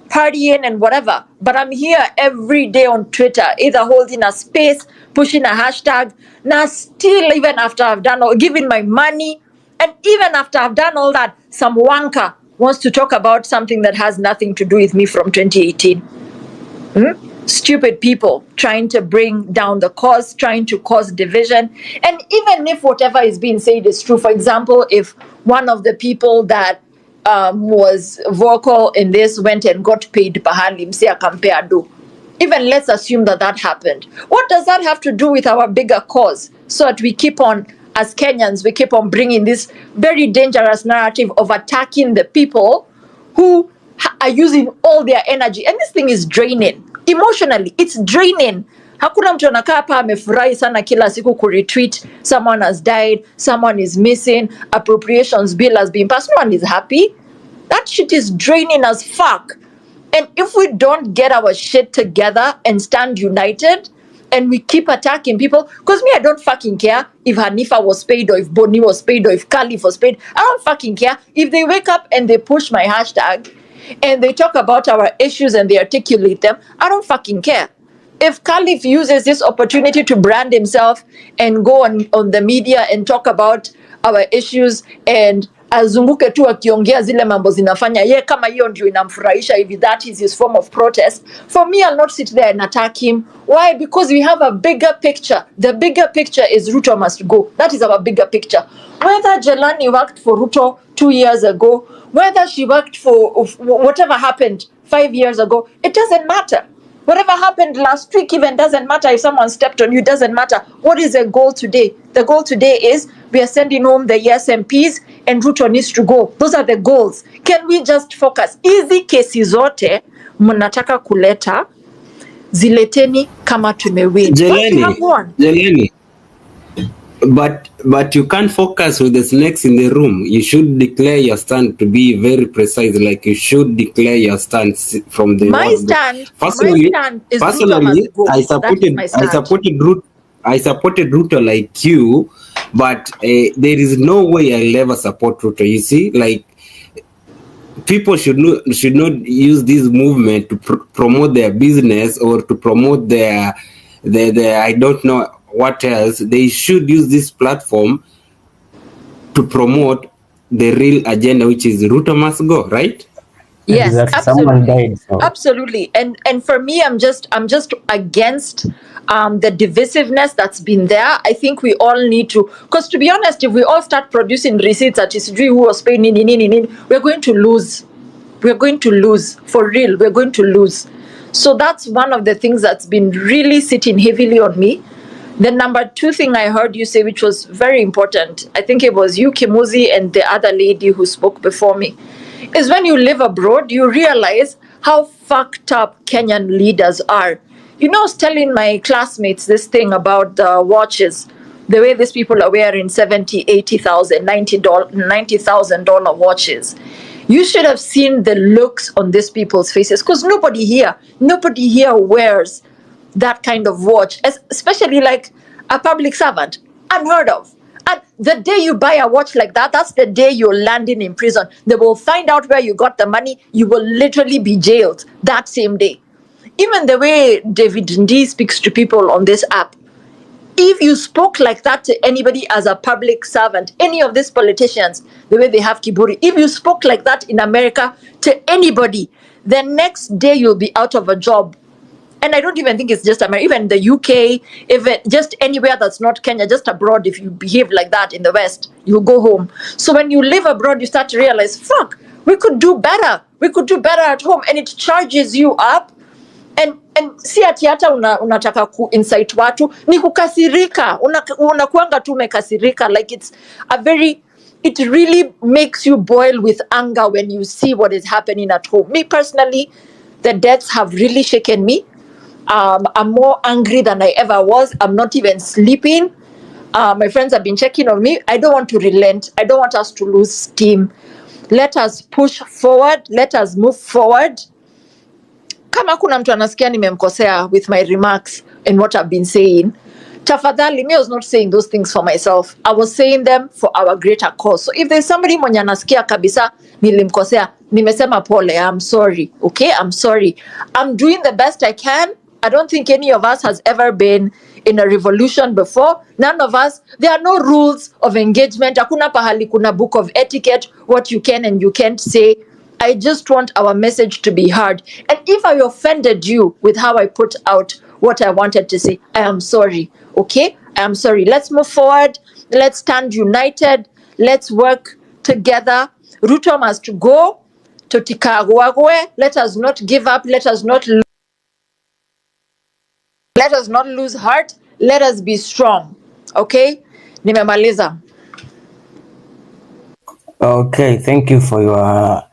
partying and whatever. But I'm here every day on Twitter, either holding a space, pushing a hashtag. Now, still, even after I've done all, giving my money, and even after I've done all that, some wanker wants to talk about something that has nothing to do with me from 2018. stupid people trying to bring down the cause, trying to cause division. And even if whatever is being said is true, for example, if one of the people that was vocal in this went and got paid pahali mse akampea do, even let's assume that that happened, what does that have to do with our bigger cause? So that we keep on, as Kenyans, we keep on bringing this very dangerous narrative of attacking the people who are using all their energy, and this thing is draining emotionally. It's draining. Hakuna mtu anakaa hapa amefurahi sana kila siku kuretweet someone has died, someone is missing, appropriations bill has been passed. No one is happy. That shit is draining as fuck. And if we don't get our shit together and stand united, and we keep attacking people, because me, I don't fucking care if Hanifa was paid or if Boni was paid or if Khalif was paid. I don't fucking care. If they wake up and they push my hashtag and they talk about our issues and they articulate them, I don't fucking care. If Khalif uses this opportunity to brand himself and go on the media and talk about our issues and azunguke tu akiongea zile mambo zinafanya ye kama hiyo ndio inamfurahisha hivi, that is his form of protest, for me I'll not sit there and attack him. Why? Because we have a bigger picture. The bigger picture is Ruto must go. That is our bigger picture. Whether Jelani worked for Ruto 2 years ago, whether she worked for whatever happened 5 years ago, it doesn't matter. Whatever happened last week even doesn't matter. If someone stepped on you, doesn't matter. What is the goal today? The goal today is we are sending home the SMPs and Ruto needs to go. Those are the goals. Can we just focus? Hizi kesi zote mnataka kuleta, zileteni kama tumewin.
Jeleni, but you can't focus with the snakes in the room. You should declare your stand, to be very precise. Like you should declare your stand from the
my stand.
Personally,
my stand is Ruto must go.
I supported Ruto like you, but there is no way I'll ever support Ruto. You see, like people should not use this movement to promote their business or to promote their I don't know what else. They should use this platform to promote the real agenda, which is Ruto must go, right?
Yes,
Exactly.
absolutely.
Someone died, so.
Absolutely. And for me, I'm just against the divisiveness that's been there. I think we all need to, because to be honest, if we all start producing receipts at Isijui who was paying we're going to lose. We're going to lose. For real, we're going to lose. So that's one of the things that's been really sitting heavily on me. The number two thing I heard you say, which was very important, I think it was you, Kimuzi, and the other lady who spoke before me, is when you live abroad, you realize how fucked up Kenyan leaders are. You know, I was telling my classmates this thing about the watches, the way these people are wearing $70,000, $80,000, $90,000 watches. You should have seen the looks on these people's faces, because nobody here wears that kind of watch, especially like a public servant. Unheard of. And the day you buy a watch like that, that's the day you're landing in prison. They will find out where you got the money. You will literally be jailed that same day. Even the way David Ndii speaks to people on this app, if you spoke like that to anybody as a public servant, any of these politicians, the way they have kiburi, if you spoke like that in America to anybody, the next day you'll be out of a job. And I don't even think it's just America, even the UK, even just anywhere that's not Kenya, just abroad, if you behave like that in the West, you'll go home. So when you live abroad, you start to realize, fuck, we could do better. We could do better at home. And it charges you up. And si ati hata unataka ku-incite watu, ni kukasirika. Unakuanga tu umekasirika. Like it really makes you boil with anger when you see what is happening at home. Me personally, the deaths have really shaken me. I'm more angry than I ever was. I'm not even sleeping. My friends have been checking on me. I don't want to relent. I don't want us to lose steam. Let us push forward. Let us move forward. Kama kuna mtu anasikia nimemkosea with my remarks and what I've been saying, tafadhali, me, I was not saying those things for myself. I was saying them for our greater cause. So if there's somebody mwenye anasikia kabisa nilimkosea, nimesema pole, I'm sorry. Okay, I'm sorry. I'm doing the best I can. I don't think any of us has ever been in a revolution before. None of us. There are no rules of engagement. Hakuna pahali kuna book of etiquette, what you can and you can't say. I just want our message to be heard. And if I offended you with how I put out what I wanted to say, I am sorry. Okay? I am sorry. Let's move forward. Let's stand united. Let's work together. Ruto must go to Tikagwagwe. Let us not give up. Let us not lose heart. Let us be strong. Okay? Nimemaliza.
Okay, thank you for your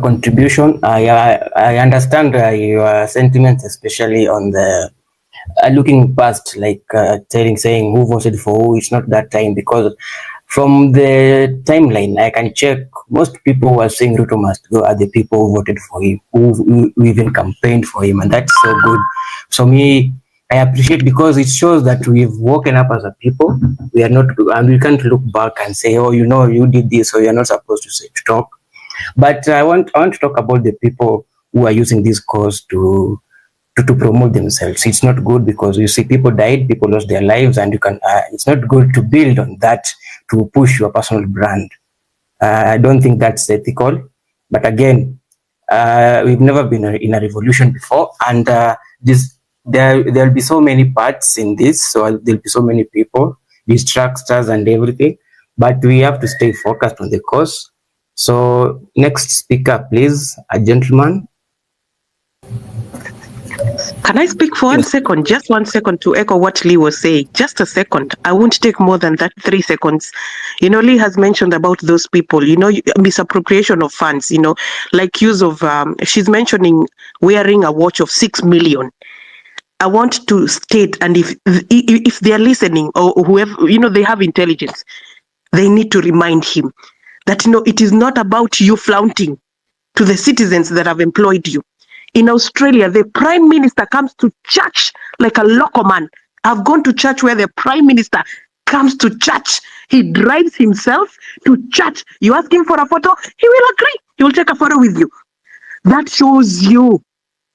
contribution. I understand your sentiments, especially on the looking past, like saying who voted for who. It's not that time, because from the timeline I can check, most people who are saying Ruto must go are the people who voted for him, who even campaigned for him, and that's so good. So me, I appreciate, because it shows that we've woken up as a people. We are not, and we can't look back and say, oh, you did this, so you're not supposed to talk. But I want to talk about the people who are using this cause to promote themselves. It's not good, because you see people died, people lost their lives, and you can. It's not good to build on that to push your personal brand. I don't think that's ethical. But again, we've never been in a revolution before, and there'll be so many parts in this, so there'll be so many people, distractors and everything. But we have to stay focused on the cause. So next speaker, please, a gentleman.
Can I speak for 1 second? Just 1 second to echo what Lee was saying. Just a second. I won't take more than that 3 seconds. Lee has mentioned about those people, misappropriation of funds, like use of, she's mentioning wearing a watch of 6 million. I want to state, and if they're listening, or whoever, they have intelligence, they need to remind him that, it is not about you flaunting to the citizens that have employed you. In Australia, the Prime Minister comes to church like a local man. I've gone to church where the Prime Minister comes to church. He drives himself to church. You ask him for a photo, he will agree. He will take a photo with you. That shows you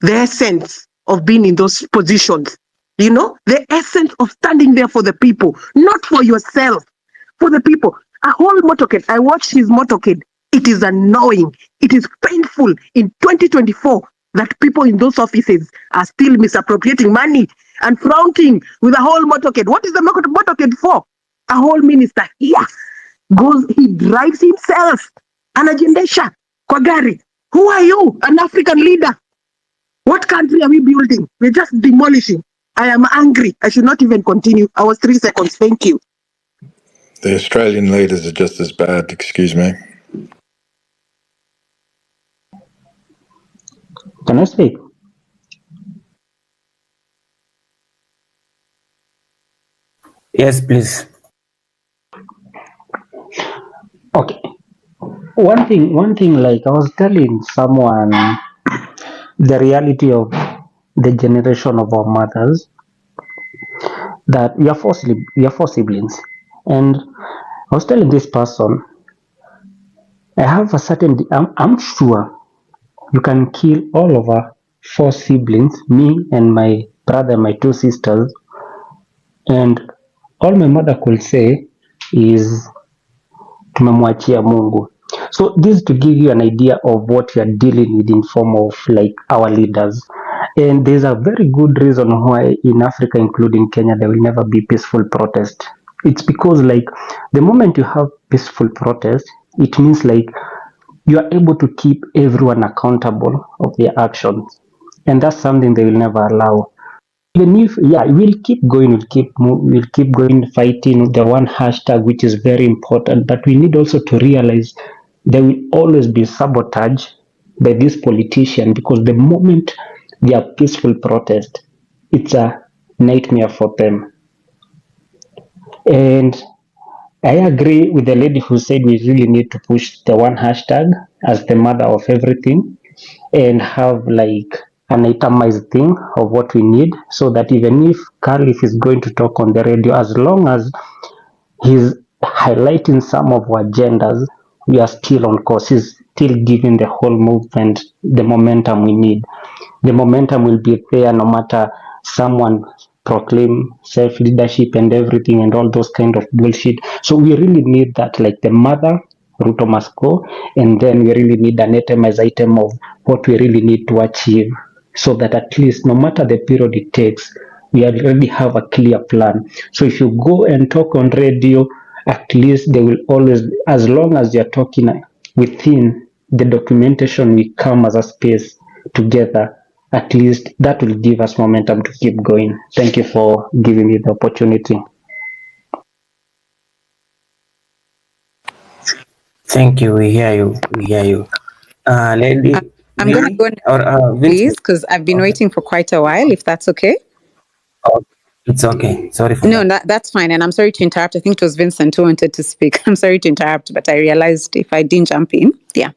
the essence of being in those positions. The essence of standing there for the people, not for yourself, for the people. A whole motorcade. I watched his motorcade. It is annoying. It is painful in 2024 that people in those offices are still misappropriating money and flaunting with a whole motorcade. What is the motorcade for? A whole minister here he drives himself. Anajiendesha kwa gari. Who are you? An African leader. What country are we building? We're just demolishing. I am angry. I should not even continue. I was 3 seconds. Thank you.
The Australian leaders are just as bad, excuse me.
Can I speak?
Yes, please.
Okay. One thing, like I was telling someone, the reality of the generation of our mothers, that we are four siblings, and I was telling this person, I have a certain, I'm sure you can kill all of our 4 siblings, me and my brother, my 2 sisters, and all my mother could say is tumemwachia Mungu. So this is to give you an idea of what we are dealing with in form of like our leaders. And there's a very good reason why in Africa, including Kenya, there will never be peaceful protest. It's because like the moment you have peaceful protest, it means like you are able to keep everyone accountable of their actions. And that's something they will never allow. Even if, we'll keep going, we'll keep going fighting the one hashtag, which is very important, but we need also to realize there will always be sabotage by this politician, because the moment they are peaceful protest, it's a nightmare for them. And I agree with the lady who said we really need to push the one hashtag as the mother of everything, and have like an itemized thing of what we need, so that even if Caliph is going to talk on the radio, as long as he's highlighting some of our agendas, we are still on course. He's still giving the whole movement the momentum we need. The momentum will be there no matter someone proclaim self-leadership and everything and all those kind of bullshit. So we really need that, like the mother Ruto must go, and then we really need an itemized item of what we really need to achieve, so that at least no matter the period it takes, we already have a clear plan. So if you go and talk on radio, at least they will always, as long as you're talking within the documentation, we come as a space together. At least that will give us momentum to keep going. Thank you for giving me the opportunity.
Thank you. We hear you. We hear you. Lady,
I'm going to go now,
or
please,
Vincent.
because I've been waiting for quite a while, if that's okay.
Oh, it's okay. Sorry for
No,
that.
that's fine. And I'm sorry to interrupt. I think it was Vincent who wanted to speak. I'm sorry to interrupt, but I realized if I didn't jump in. Yeah.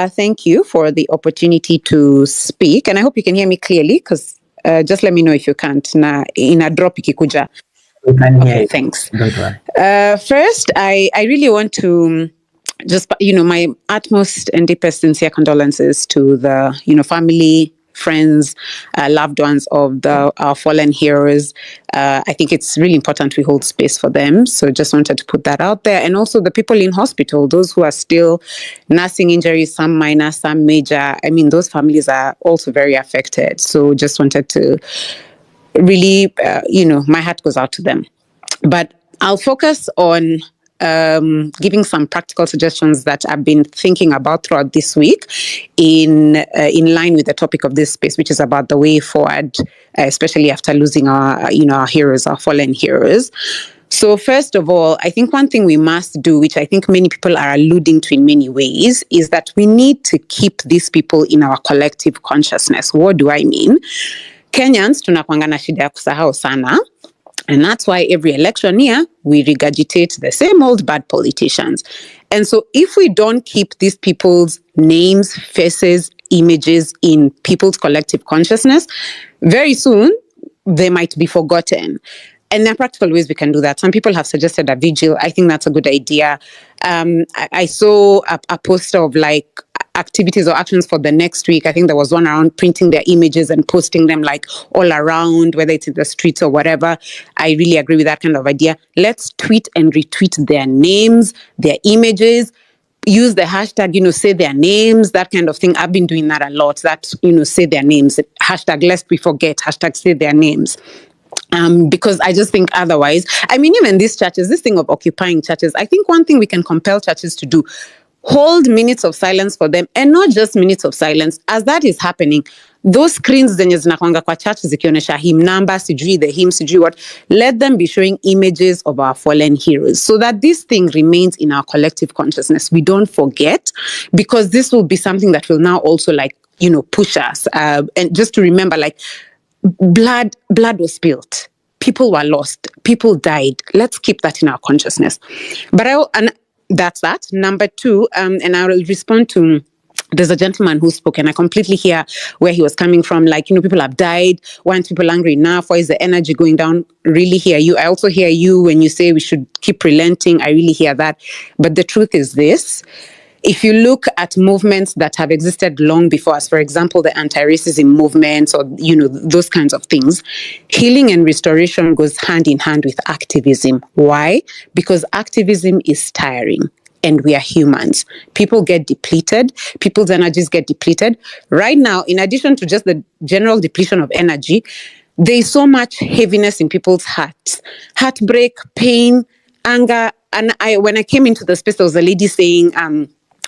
Thank you for the opportunity to speak. And I hope you can hear me clearly, because just let me know if you can't. Na in a drop ikikuja.
We can hear
Okay,
you.
thanks.
Don't worry.
First, I really want to just, my utmost and deepest sincere condolences to the, family, friends, loved ones of our fallen heroes. I think it's really important we hold space for them. So just wanted to put that out there. And also the people in hospital, those who are still nursing injuries, some minor, some major. I mean, those families are also very affected. So just wanted to really, my heart goes out to them. But I'll focus on giving some practical suggestions that I've been thinking about throughout this week, in line with the topic of this space, which is about the way forward, especially after losing our heroes, our fallen heroes. So first of all, I think one thing we must do, which I think many people are alluding to in many ways, is that we need to keep these people in our collective consciousness. What do I mean? Kenyans tunakwanga na shida ya kusahau sana. And that's why every election year, we regurgitate the same old bad politicians. And so if we don't keep these people's names, faces, images in people's collective consciousness, very soon they might be forgotten. And there are practical ways we can do that. Some people have suggested a vigil. I think that's a good idea. I saw a poster of like activities or actions for the next week. I think there was one around printing their images and posting them like all around, whether it's in the streets or whatever. I really agree with that kind of idea. Let's tweet and retweet their names, their images. Use the hashtag, say their names, that kind of thing. I've been doing that a lot. That, say their names. Hashtag lest we forget. Hashtag say their names. Because I just think otherwise, I mean, even these churches, this thing of occupying churches, I think one thing we can compel churches to do, hold minutes of silence for them, and not just minutes of silence. As that is happening, those screens zenye zinakwanga kwa church zikionyesha hymn number, sijui the hymn, sijui what, let them be showing images of our fallen heroes so that this thing remains in our collective consciousness. We don't forget, because this will be something that will now also push us. And just to remember, blood was spilled, people were lost, people died. Let's keep that in our consciousness. And that's that. Number two, and I will respond to, there's a gentleman who spoke, and I completely hear where he was coming from. People have died. Why aren't people angry enough? Why is the energy going down? Really hear you. I also hear you when you say we should keep relenting. I really hear that. But the truth is this. If you look at movements that have existed long before us, for example, the anti-racism movements or, those kinds of things, healing and restoration goes hand in hand with activism. Why? Because activism is tiring. And we are humans. People get depleted. People's energies get depleted. Right now, in addition to just the general depletion of energy, there's so much heaviness in people's hearts. Heartbreak, pain, anger. And when I came into the space, there was a lady saying,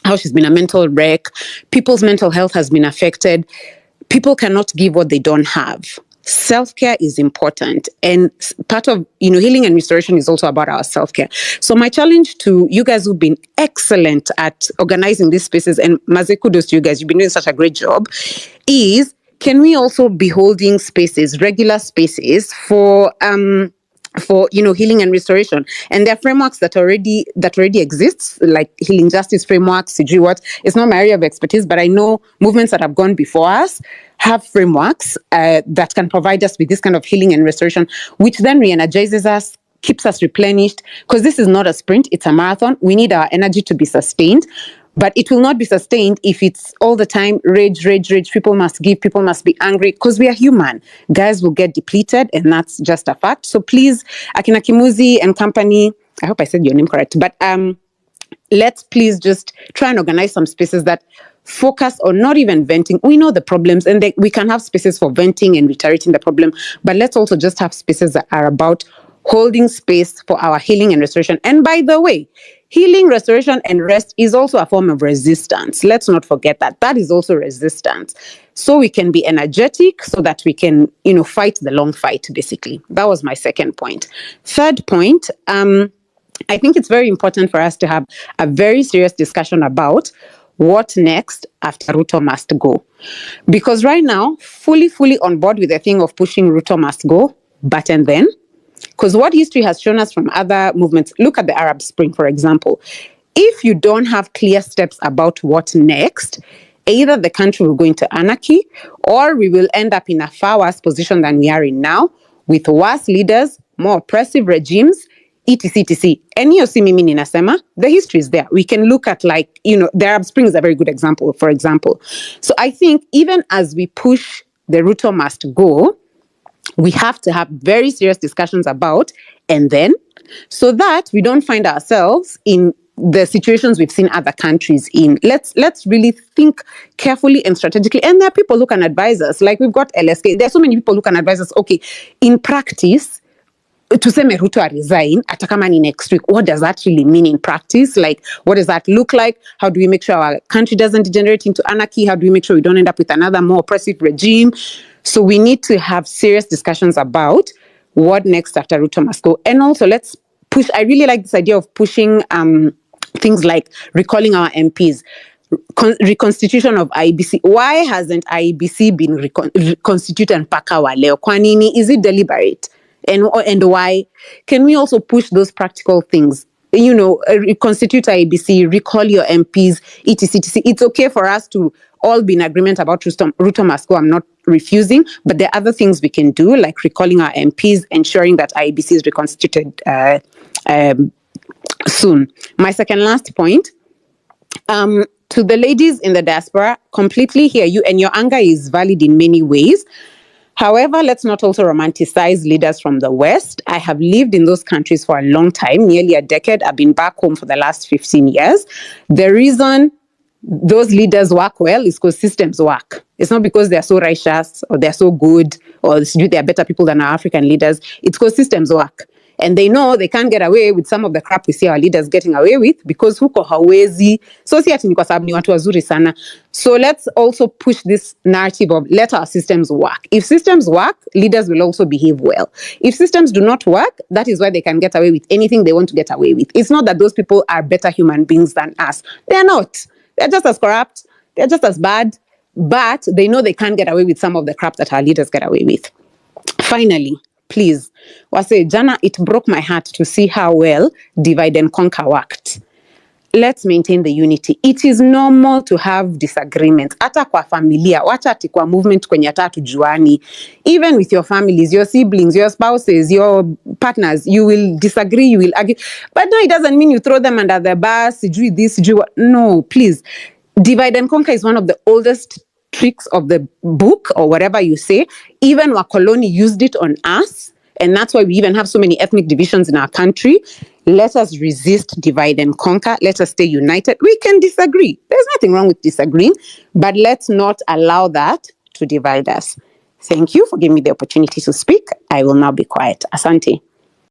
how she's been a mental wreck. People's mental health has been affected. People cannot give what they don't have. Self-care is important. And part of, healing and restoration is also about our self-care. So my challenge to you guys who've been excellent at organizing these spaces, and Maze, kudos to you guys, you've been doing such a great job, is can we also be holding spaces, regular spaces for healing and restoration? And there are frameworks that already exists, like healing justice frameworks, what, it's not my area of expertise, but I know movements that have gone before us have frameworks that can provide us with this kind of healing and restoration, which then re-energizes us, keeps us replenished, because this is not a sprint, it's a marathon. We need our energy to be sustained. But it will not be sustained if it's all the time rage. People must give, people must be angry, because we are human. Guys will get depleted, and that's just a fact. So please, Akina Kimuzi and company, I hope I said your name correct, but let's please just try and organize some spaces that focus on not even venting. We know the problems, and we can have spaces for venting and reiterating the problem, but let's also just have spaces that are about holding space for our healing and restoration. And by the way, healing, restoration, and rest is also a form of resistance. Let's not forget that. That is also resistance. So we can be energetic so that we can, fight the long fight, basically. That was my second point. Third point, I think it's very important for us to have a very serious discussion about what next after Ruto must go. Because right now, fully on board with the thing of pushing Ruto must go, but and then, because what history has shown us from other movements, look at the Arab Spring, for example. If you don't have clear steps about what next, either the country will go into anarchy or we will end up in a far worse position than we are in now, with worse leaders, more oppressive regimes, etc. And you see mimi ninasema, the history is there. We can look at the Arab Spring is a very good example, for example. So I think even as we push the Ruto must go, we have to have very serious discussions about, and then, so that we don't find ourselves in the situations we've seen other countries in. Let's really think carefully and strategically. And there are people who can advise us. Like we've got LSK. There are so many people who can advise us. Okay, in practice, tuseme Ruto resign, hata kama ni next week, what does that really mean in practice? Like, what does that look like? How do we make sure our country doesn't degenerate into anarchy? How do we make sure we don't end up with another more oppressive regime? So we need to have serious discussions about what next after Ruto must go. And also let's push, I really like this idea of pushing things like recalling our MPs. Reconstitution of IEBC. Why hasn't IEBC been reconstituted mpaka wa leo? Kwa nini? Is it deliberate? And why? Can we also push those practical things? Reconstitute IEBC, recall your MPs, etc. It's okay for us to all be in agreement about Ruto must go. I'm not refusing, but there are other things we can do, like recalling our MPs, ensuring that IEBC is reconstituted soon. My second last point, to the ladies in the diaspora, completely hear you, and your anger is valid in many ways. However, let's not also romanticize leaders from the West. I have lived in those countries for a long time, nearly a decade. I've been back home for the last 15 years. The reason those leaders work well is because systems work. It's not because they're so righteous or they're so good or they're better people than our African leaders. It's because systems work. And they know they can't get away with some of the crap we see our leaders getting away with because huko hawezi. So si ati ni kwa sababu ni watu wazuri sana. So let's also push this narrative of let our systems work. If systems work, leaders will also behave well. If systems do not work, that is why they can get away with anything they want to get away with. It's not that those people are better human beings than us. They're not. They're just as corrupt. They're just as bad. But they know they can't get away with some of the crap that our leaders get away with. Finally, please, Wase, Jana, it broke my heart to see how well divide and conquer worked. Let's maintain the unity. It is normal to have disagreements. Hata kwa familia, wacha ati kwa movement kwenye hata tujuani. Even with your families, your siblings, your spouses, your partners, you will disagree, you will argue. But no, it doesn't mean you throw them under the bus, sijui this, sijui what. No, please. Divide and conquer is one of the oldest tricks of the book or whatever you say. Even Wakoloni used it on us. And that's why we even have so many ethnic divisions in our country. Let us resist, divide and conquer. Let us stay united. We can disagree. There's nothing wrong with disagreeing, but let's not allow that to divide us. Thank you for giving me the opportunity to speak. I will now be quiet. Asante.